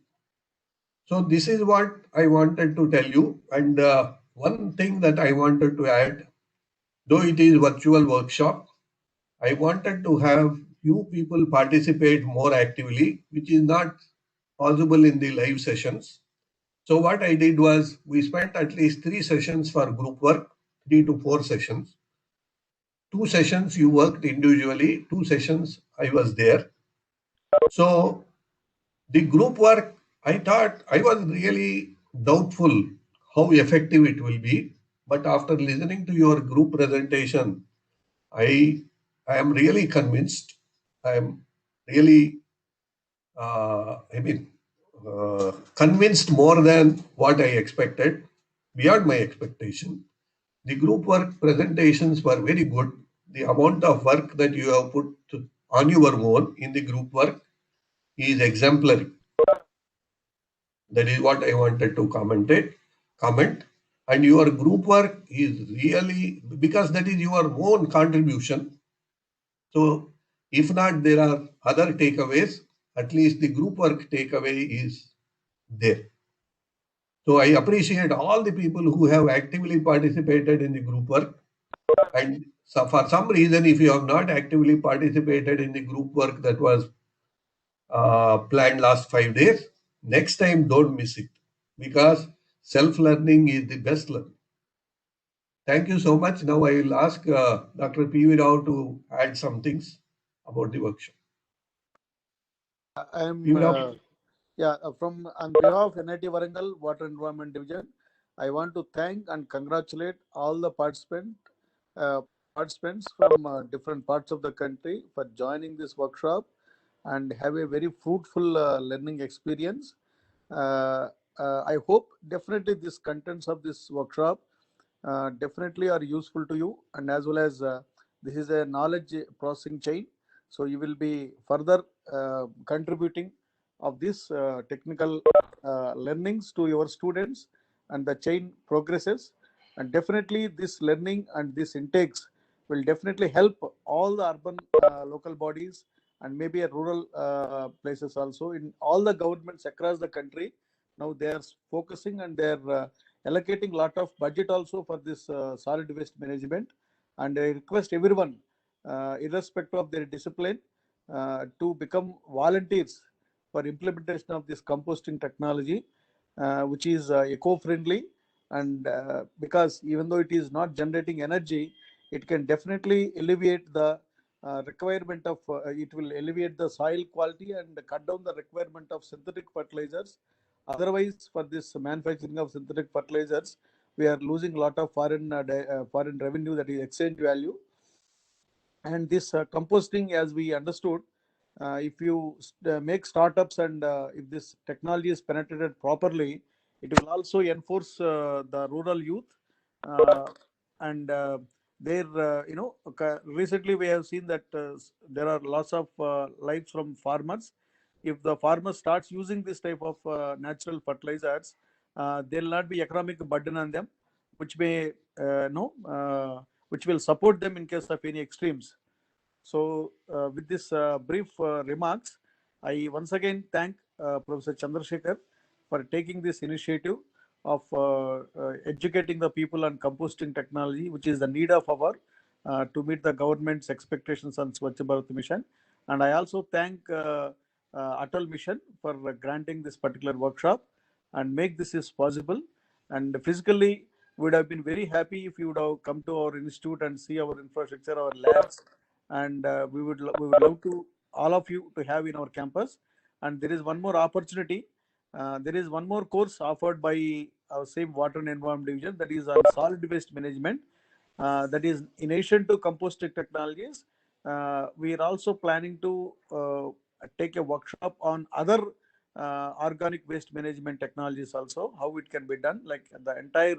So this is what I wanted to tell you. And one thing that I wanted to add, though it is virtual workshop, I wanted to have few people participate more actively, which is not possible in the live sessions. So what I did was we spent at least 3 sessions for group work, 3 to 4 sessions. 2 sessions you worked individually, 2 sessions I was there. So the group work, I thought I was really doubtful how effective it will be. But after listening to your group presentation, I am really convinced. I am really, convinced more than what I expected, beyond my expectation. The group work presentations were very good. The amount of work that you have put on your own in the group work is exemplary. That is what I wanted to comment. And your group work is really, because that is your own contribution. So if not, there are other takeaways. At least the group work takeaway is there. So I appreciate all the people who have actively participated in the group work. And so for some reason, if you have not actively participated in the group work that was planned last 5 days, next time don't miss it, because self-learning is the best learning. Thank you so much. Now I will ask Dr. P.V. Rao to add some things about the workshop. I'm P.V. Rao. from on behalf of NIT Warangal Water Environment Division, I want to thank and congratulate all the participants from different parts of the country for joining this workshop and have a very fruitful learning experience. I hope definitely these contents of this workshop definitely are useful to you, and as well as this is a knowledge processing chain, so you will be further contributing of this technical learnings to your students, and the chain progresses, and definitely this learning and this intakes will definitely help all the urban local bodies and maybe a rural places also in all the governments across the country. Now they are focusing and they are allocating lot of budget also for this solid waste management, and I request everyone, irrespective of their discipline, to become volunteers for implementation of this composting technology, which is eco-friendly, and because even though it is not generating energy, it can definitely alleviate the requirement of it will alleviate the soil quality and cut down the requirement of synthetic fertilizers. Otherwise, for this manufacturing of synthetic fertilizers, we are losing a lot of foreign revenue, that is exchange value. And this composting, as we understood, if you make startups and if this technology is penetrated properly, it will also enforce the rural youth. And there, recently we have seen that there are lots of lives from farmers. If the farmer starts using this type of natural fertilizers, there will not be economic burden on them, which may which will support them in case of any extremes. So, with this brief remarks, I once again thank Professor Chandrasekhar for taking this initiative of educating the people on composting technology, which is the need of our to meet the government's expectations on Swachh Bharat mission. And I also thank Atal Mission for granting this particular workshop and make this is possible. And physically, we would have been very happy if you would have come to our institute and see our infrastructure, our labs, and we would love to all of you to have in our campus. And there is one more opportunity. There is one more course offered by our same Water and Environment Division, that is on solid waste management. That is in addition to composting technologies. We are also planning to take a workshop on other organic waste management technologies also, how it can be done, like the entire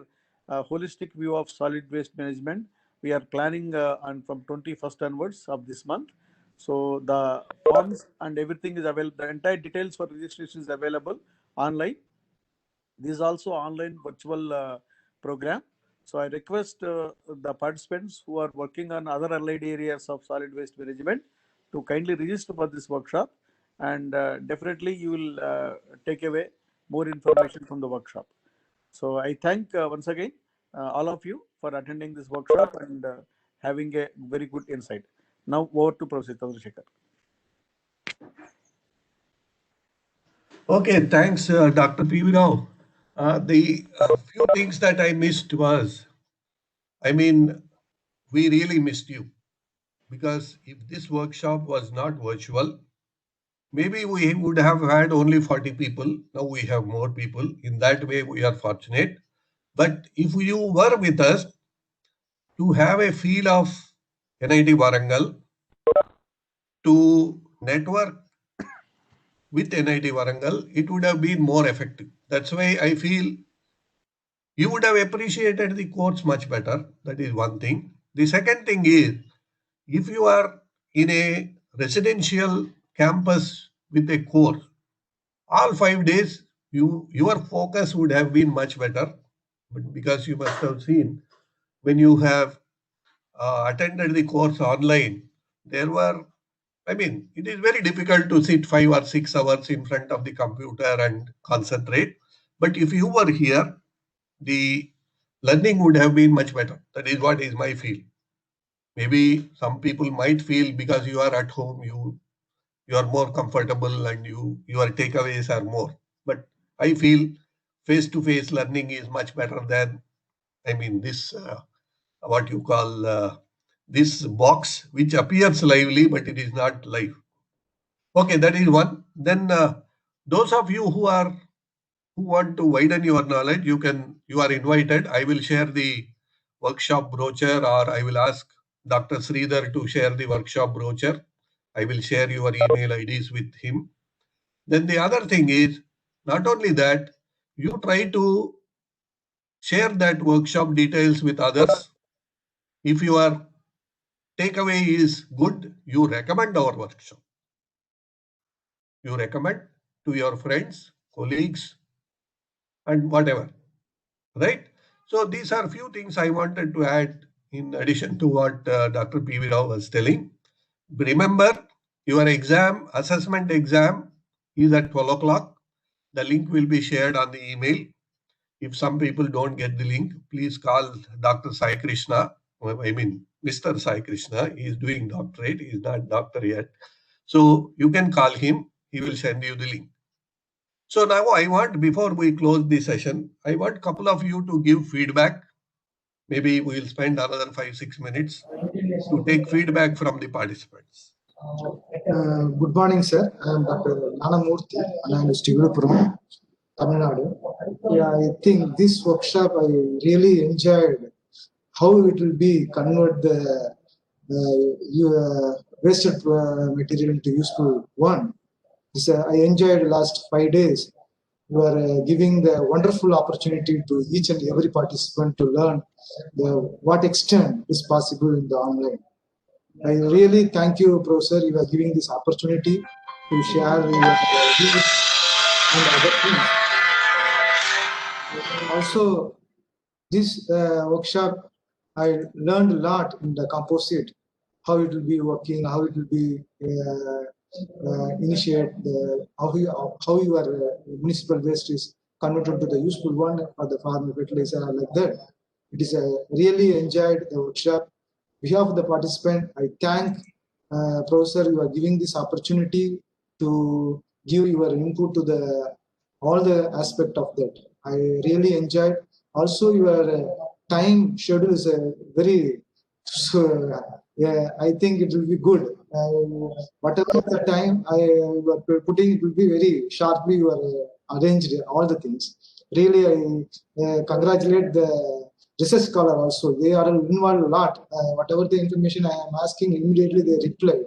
holistic view of solid waste management. We are planning on from 21st onwards of this month. So the forms and everything is available. The entire details for registration is available online. This is also online virtual program. So I request the participants who are working on other allied areas of solid waste management to kindly register for this workshop, and definitely you will take away more information from the workshop. So I thank once again all of you for attending this workshop and having a very good insight. Now over to Professor Chandrasekhar. Okay, thanks, Dr. P.V. Rao. The few things that I missed was, I mean, we really missed you, because if this workshop was not virtual, maybe we would have had only 40 people. Now we have more people. In that way, we are fortunate. But if you were with us to have a feel of NIT Warangal, to network with NIT Warangal, it would have been more effective. That's why I feel you would have appreciated the course much better. That is one thing. The second thing is, if you are in a residential campus with a course, all 5 days, your focus would have been much better. But because you must have seen, when you have attended the course online, there were, I mean, it is very difficult to sit 5 or 6 hours in front of the computer and concentrate. But if you were here, the learning would have been much better. That is what is my feel. Maybe some people might feel because you are at home, you are more comfortable and your takeaways are more. But I feel face-to-face learning is much better than, I mean, this what you call this box, which appears lively, but it is not live. Okay, that is one. Then those of you who want to widen your knowledge, you are invited. I will share the workshop brochure, or I will ask Dr. Sridhar to share the workshop brochure. I will share your email IDs with him. Then the other thing is, not only that, you try to share that workshop details with others. If your takeaway is good, you recommend our workshop. You recommend to your friends, colleagues, and whatever, right? So these are few things I wanted to add in addition to what Dr. P.V. Rao was telling. Remember, your assessment exam is at 12 o'clock. The link will be shared on the email. If some people don't get the link, please call Dr. Sai Krishna. I mean, Mr. Sai Krishna. He is doing doctorate. He is not doctor yet. So you can call him. He will send you the link. So now I want, before we close the session, I want a couple of you to give feedback. Maybe we'll spend another 5-6 minutes to take feedback from the participants. Good morning, sir. I am Dr. Nanamurthy, and I am Stivilupuram, Tamil Nadu. Yeah, I think this workshop I really enjoyed. How it will be convert the wasted material into useful one. I enjoyed last 5 days. You are giving the wonderful opportunity to each and every participant to learn what extent is possible in the online. I really thank you, Professor. You are giving this opportunity to share your views and other things. Also, this workshop, I learned a lot in the composite, how it will be working, how it will be initiate, how your municipal waste is converted to the useful one for the farm fertilizer, like that. It is really enjoyed the workshop. On behalf of the participant, I thank Professor. You are giving this opportunity to give your input to all the aspect of that. I really enjoyed. Also, your time schedule is very. Yeah, I think it will be good. Whatever the time you are putting, it will be very sharply. You are arranged all the things. Really, I congratulate the research scholar also. They are involved a lot. Whatever the information I am asking, immediately they reply.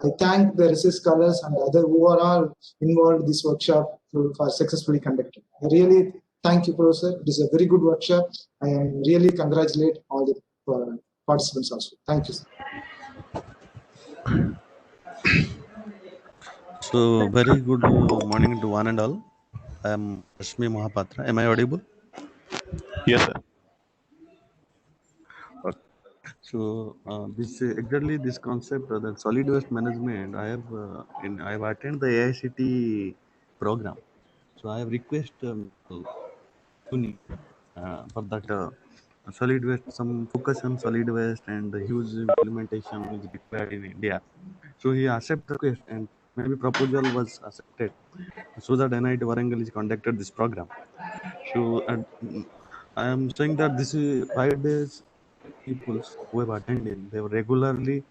I thank the research scholars and other who are all involved in this workshop for successfully conducted. I really thank you, Professor. It is a very good workshop. I really congratulate all the participants also. Thank you, sir. So very good morning to one and all. I am Rashmi Mahapatra. Am I audible? Yes, sir. So this exactly this concept that solid waste management. I have attended the AICT program. So I have request Pune for that solid waste. Some focus on solid waste and the huge implementation is required in India. So he accepted the request and maybe proposal was accepted. So that NIT Warangal is conducted this program. So I am saying that this is 5 days people who have attended, they have regularly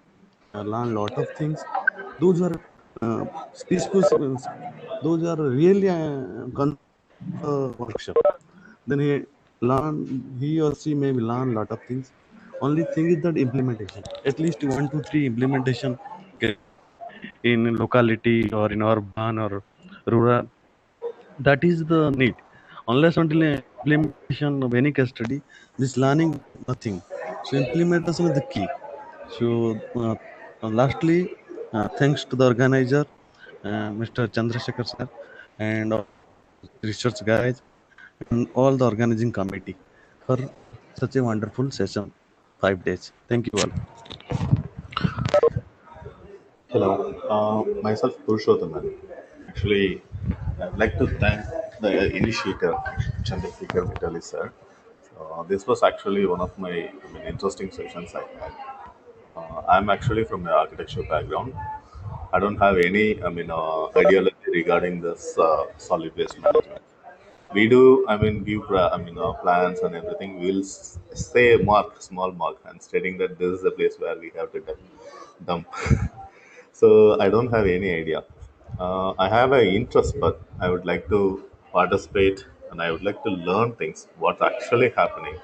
learn lot of things. Those are peaceful. Those are really workshop. Then he or she may learn lot of things. Only thing is that implementation. At least 1 to 3 implementation in locality or in urban or rural. That is the need. Unless until implementation of any case study, this learning nothing. So implementation is the key. So lastly, thanks to the organizer, Mr. Chandrasekhar sir, and all research guys, and all the organizing committee for such a wonderful session, 5 days. Thank you all. Hello, myself Purushothaman. Actually, I'd like to thank the initiator, Chandrasekhar Vitali sir. So, this was actually one of my interesting sessions I had. I'm actually from an architecture background. I don't have any, ideology regarding this solid waste management. We do, give, plans and everything. We'll say a mark, small mark, and stating that this is the place where we have to dump. So I don't have any idea. I have an interest, but I would like to participate and I would like to learn things. What's actually happening?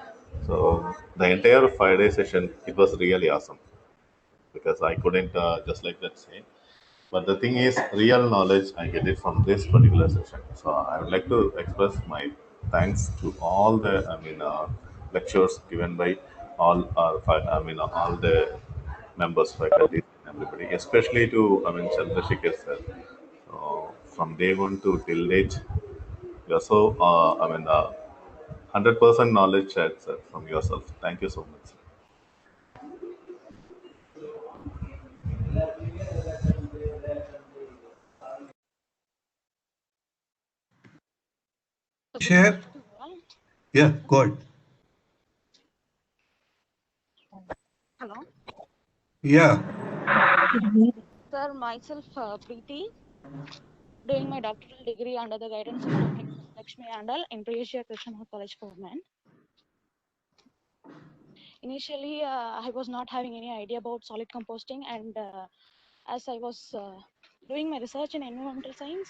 So the entire 5 day session, it was really awesome because I couldn't just like that say. But the thing is, real knowledge I get it from this particular session. So I would like to express my thanks to all the lectures given by all all the members, faculty, and everybody, especially to Chandrasekhar sir. So from day one to till date, you are so 100% knowledge shared, sir, from yourself. Thank you so much, sir. Share? Yeah, go ahead. Hello. Yeah. Sir, myself Preeti, doing my doctoral degree under the guidance of Dr. Lakshmi Andal in Asia Krishna College Government. Initially, I was not having any idea about solid composting, and as I was doing my research in environmental science,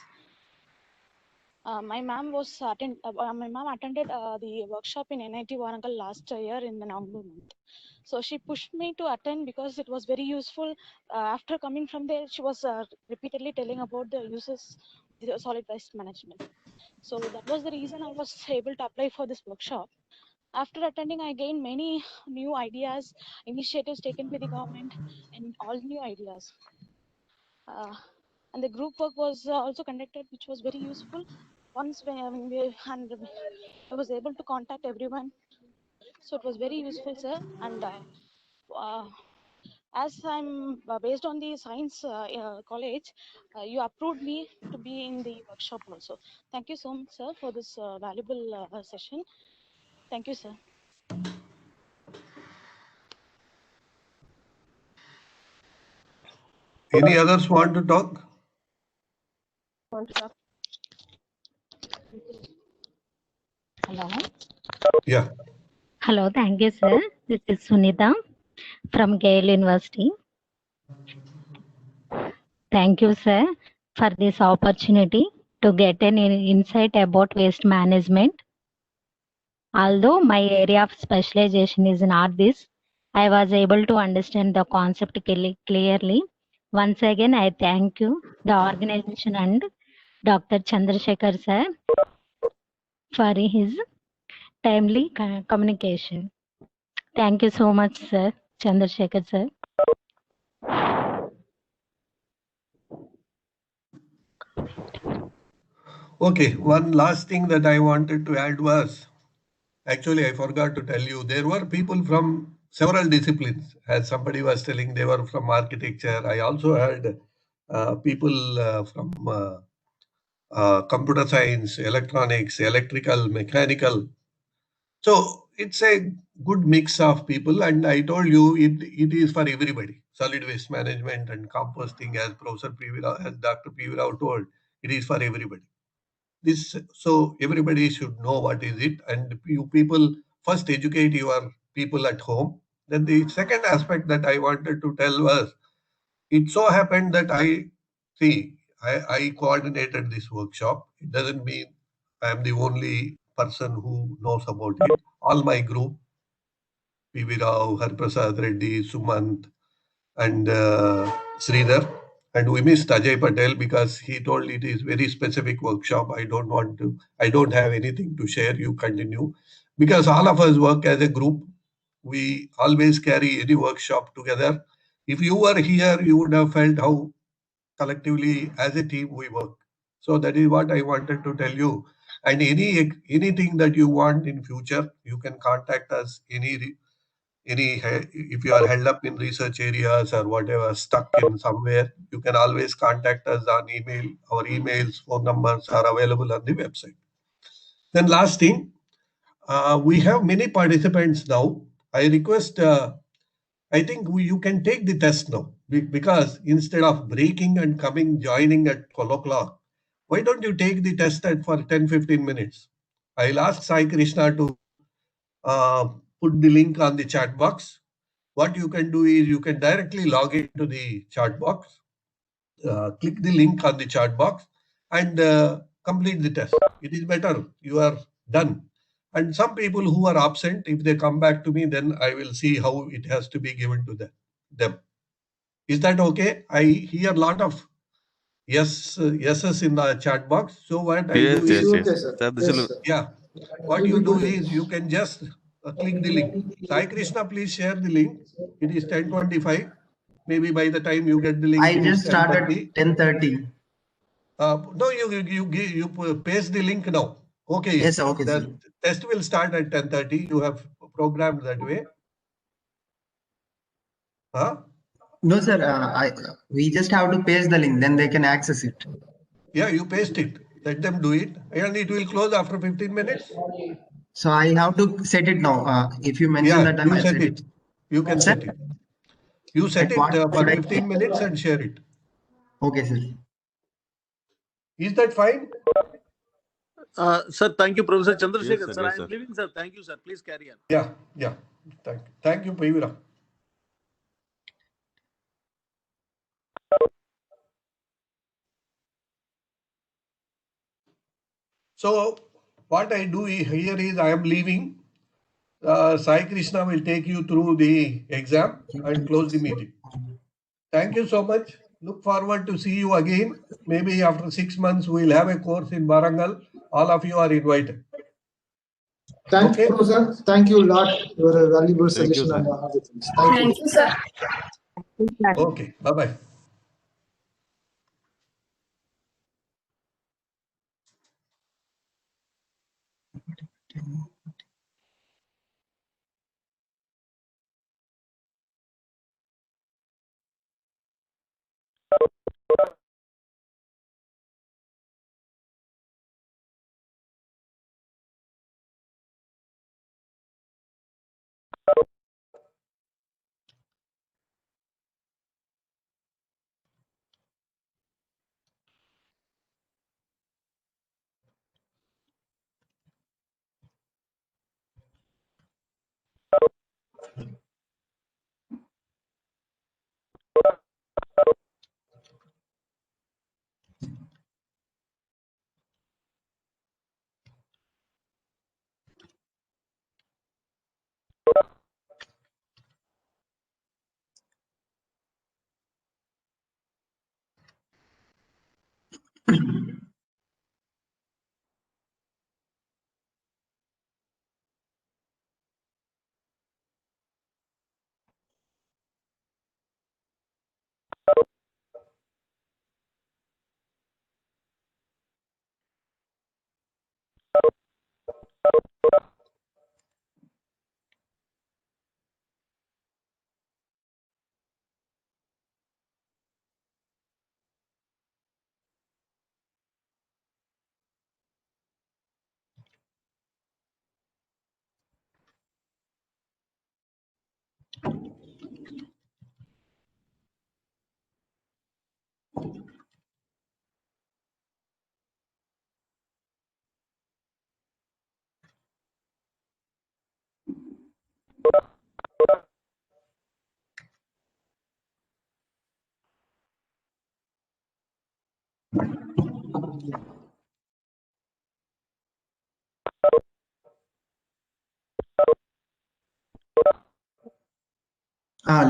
my mom attended the workshop in NIT Warangal last year in the November month. So she pushed me to attend because it was very useful. After coming from there, she was repeatedly telling about the uses of the solid waste management. So that was the reason I was able to apply for this workshop. After attending, I gained many new ideas, initiatives taken by the government, and all new ideas. And the group work was also conducted, which was very useful. Once I was able to contact everyone, so it was very useful, sir. And as I'm based on the science college, you approved me to be in the workshop also. Thank you so much, sir, for this valuable session. Thank you, sir. Any others want to talk? Hello. Yeah. Hello. Thank you, sir. This is Sunita from Gale University. Thank you, sir, for this opportunity to get an insight about waste management. Although my area of specialization is not this, I was able to understand the concept clearly. Once again, I thank you, the organization and Dr. Chandrasekhar sir for his timely communication. Thank you so much, sir, Chandrasekhar sir. Okay, one last thing that I wanted to add was, actually, I forgot to tell you, there were people from several disciplines. As somebody was telling, they were from architecture. I also had people from computer science, electronics, electrical, mechanical. So it's a good mix of people. And I told you, it is for everybody. Solid waste management and composting, as Professor P. V. Rao, as Dr. P. V. Rao told, it is for everybody. So everybody should know what is it, and you people first educate your people at home. Then the second aspect that I wanted to tell was, it so happened that I coordinated this workshop. It doesn't mean I am the only person who knows about it. All my group, P.V. Rao, Harprasad Reddy, Sumant, and Sridhar. And we missed Ajay Patel because he told it is very specific workshop. I don't have anything to share. You continue. Because all of us work as a group. We always carry any workshop together. If you were here, you would have felt how collectively as a team we work. So that is what I wanted to tell you. And anything that you want in future, you can contact us if you are held up in research areas or whatever, stuck in somewhere, you can always contact us on email. Our emails, phone numbers are available on the website. Then last thing, we have many participants now. I request, I think you can take the test now, because instead of breaking and joining at 12 o'clock, why don't you take the test for 10-15 minutes? I'll ask Sai Krishna to put the link on the chat box. What you can do is you can directly log into the chat box, click the link on the chat box, and complete the test. It is better. You are done. And some people who are absent, if they come back to me, then I will see how it has to be given to them. Is that okay? I hear a lot of yeses in the chat box. So what I do is, Okay, sir. Yes, sir. yeah, what you do is you can just click the link. Sai Krishna, please share the link. It is 10:25. Maybe by the time you get the link, I it is just started 10:30. 10:30. No, you paste the link now. Okay. Yes, sir. Okay, sir. The test will start at 10:30. You have programmed that way. Huh? No, sir. We just have to paste the link, then they can access it. Yeah, you paste it. Let them do it, and it will close after 15 minutes. So I have to set it now. If you mention that time, you I'll set it. You can Sir? set it. You set At it what for should I 15 minutes and share it. Okay, sir. Is that fine? Sir, thank you, Professor Chandrasekhar. sir, Sir, yes, I am sir. leaving, sir. Thank you, sir. Please carry on. Yeah. Thank you, P.V. Rao. So what I do here is I am leaving. Sai Krishna will take you through the exam and close the meeting. Thank you so much. Look forward to see you again. Maybe after 6 months, we'll have a course in Warangal. All of you are invited. Thank you, Professor. Thank you a lot. Your valuable Thank you, suggestion sir. and other things. Thank you. Thank you, sir. Okay, bye-bye.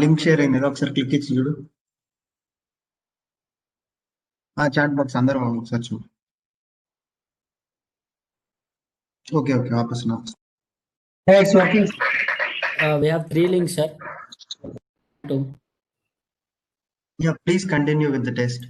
Link share అయింది ఒకసారి click ఇచ్చి చూడు. Chat box అందరూ ఒకసారి చూడు. Okay ఆపేస్తున్నా. It's working. We have 3 links, sir. Yeah, please continue with the test.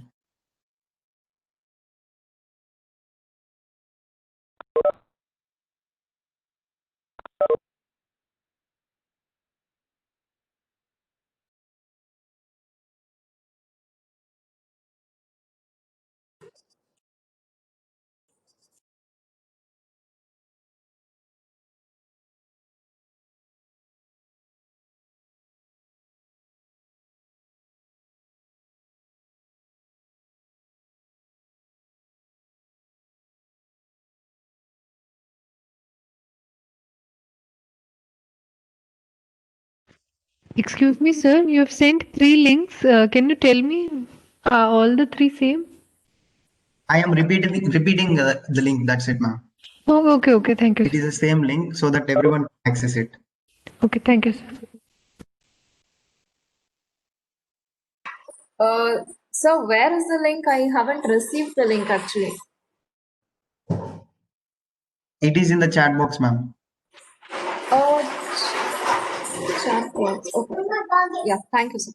Excuse me, sir. You have sent 3 links. Can you tell me, are all the 3 same? I am repeating the link. That's it, ma'am. Oh, okay. Thank you. It is the same link so that everyone can access it. Okay, thank you, sir. So where is the link? I haven't received the link actually. It is in the chat box, ma'am. Oh, chat box. Okay. Yeah, thank you, sir.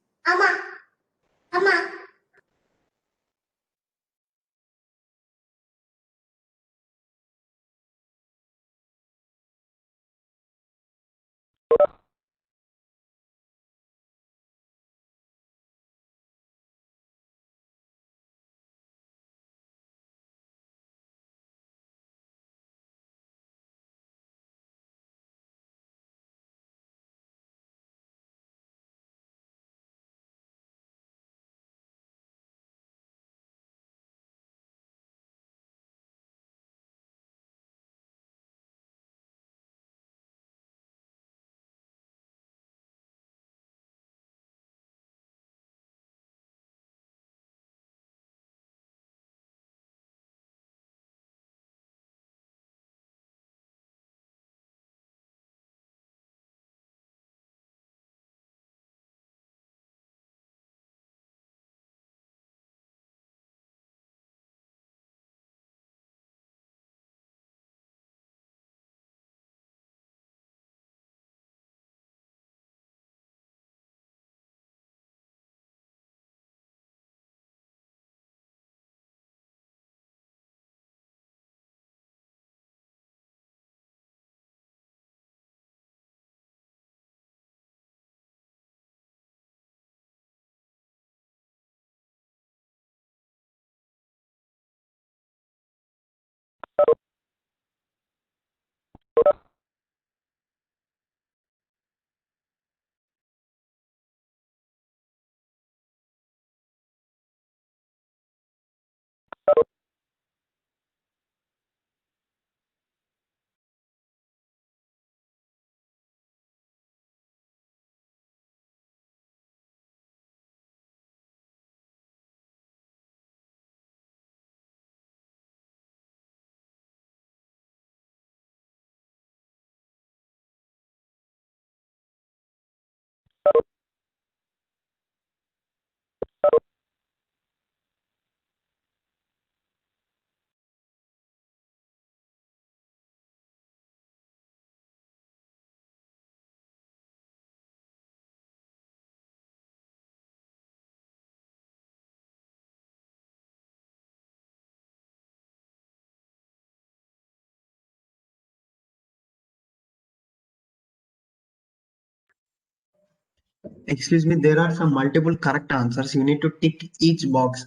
Excuse me, there are some multiple correct answers. You need to tick each box.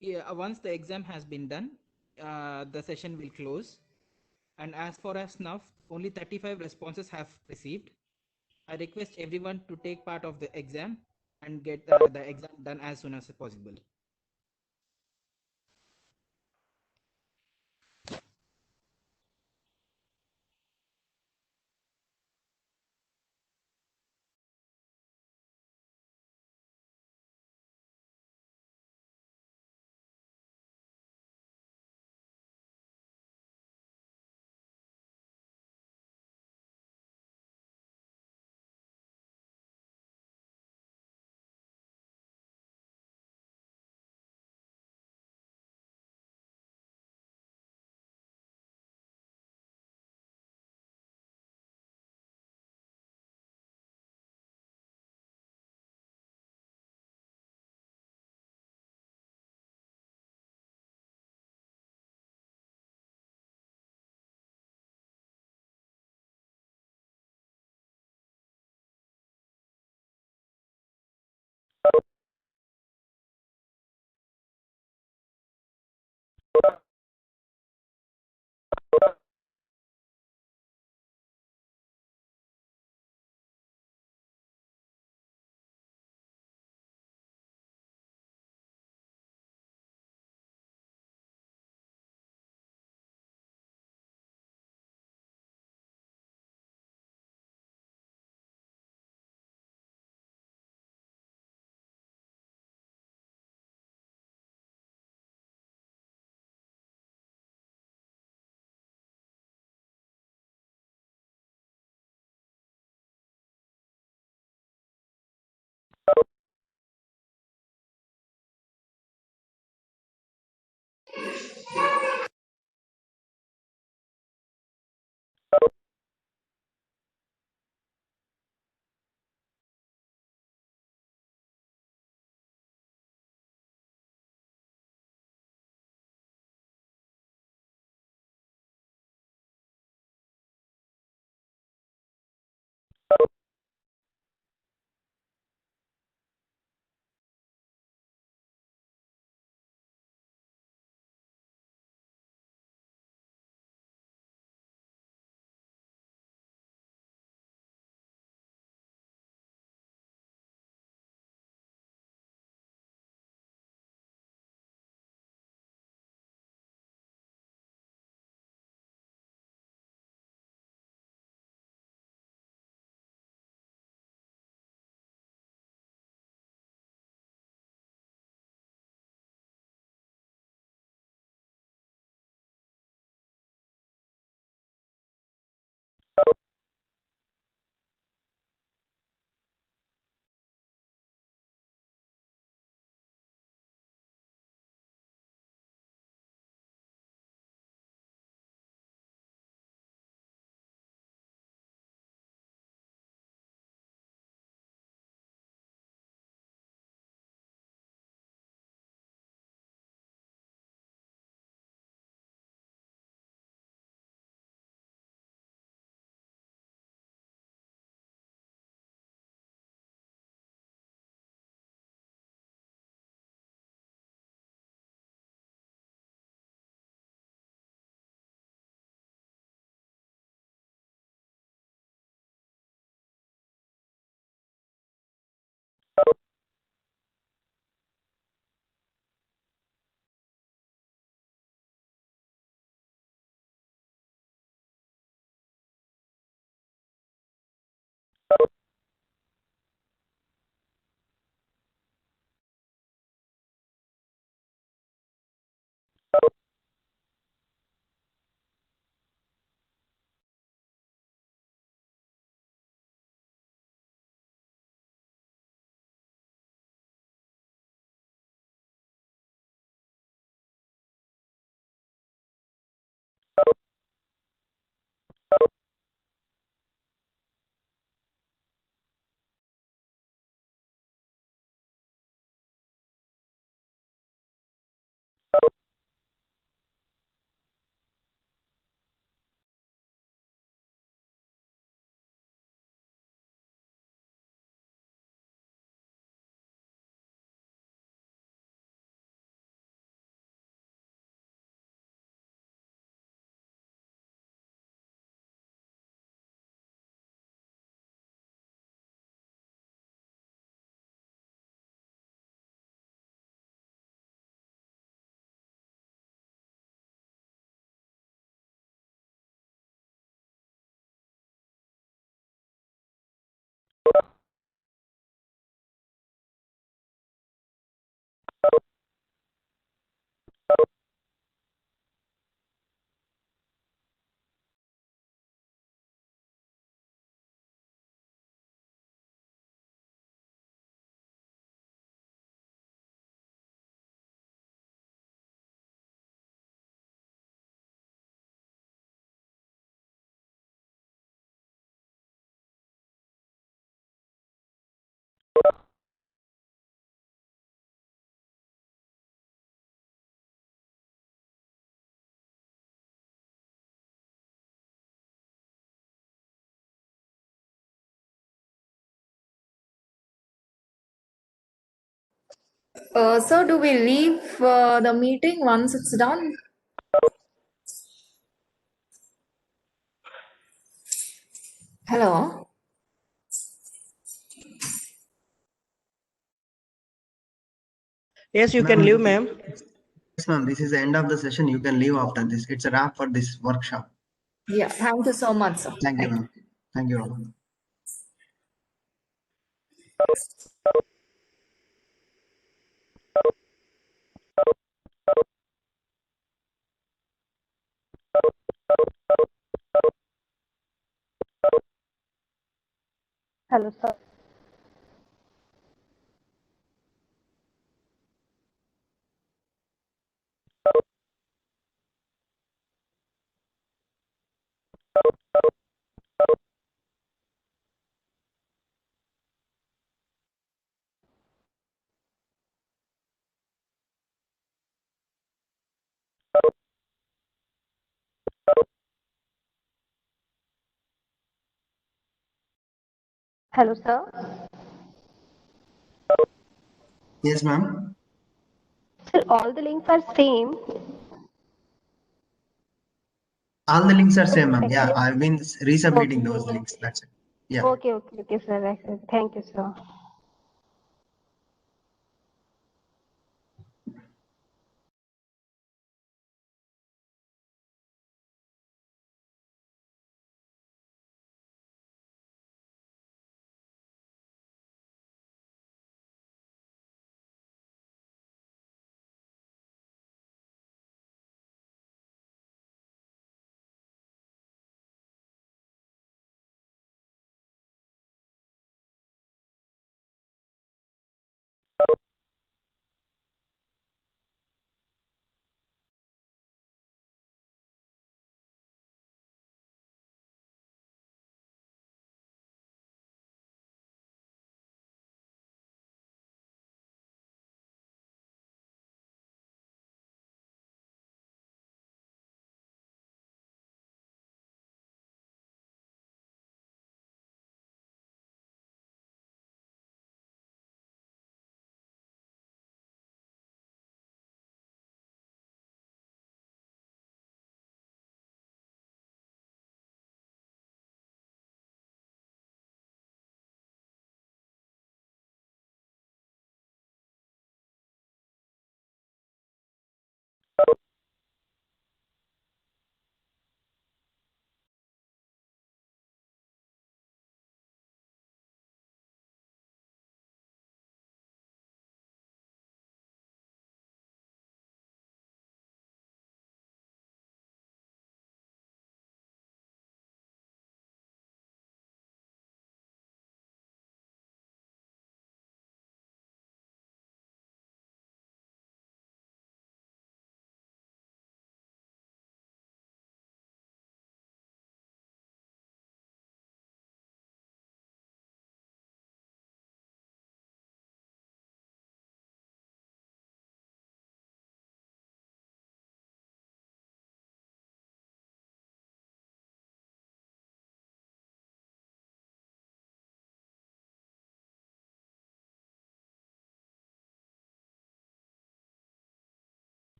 Yeah, once the exam has been done, the session will close. And as far as now, only 35 responses have received. I request everyone to take part of the exam and get the exam done as soon as possible. So do we leave the meeting once it's done? Hello? Yes, you can leave, ma'am. Yes, ma'am. This is the end of the session. You can leave after this. It's a wrap for this workshop. Yeah, thank you so much, sir. Thank you, ma'am. Thank you all. Hello, sir. Hello, sir. Yes, ma'am. Sir, all the links are same. All the links are same, ma'am. Yeah, Actually, I've been resubmitting those okay. links. That's it. Yeah. Okay, sir. Thank you, sir.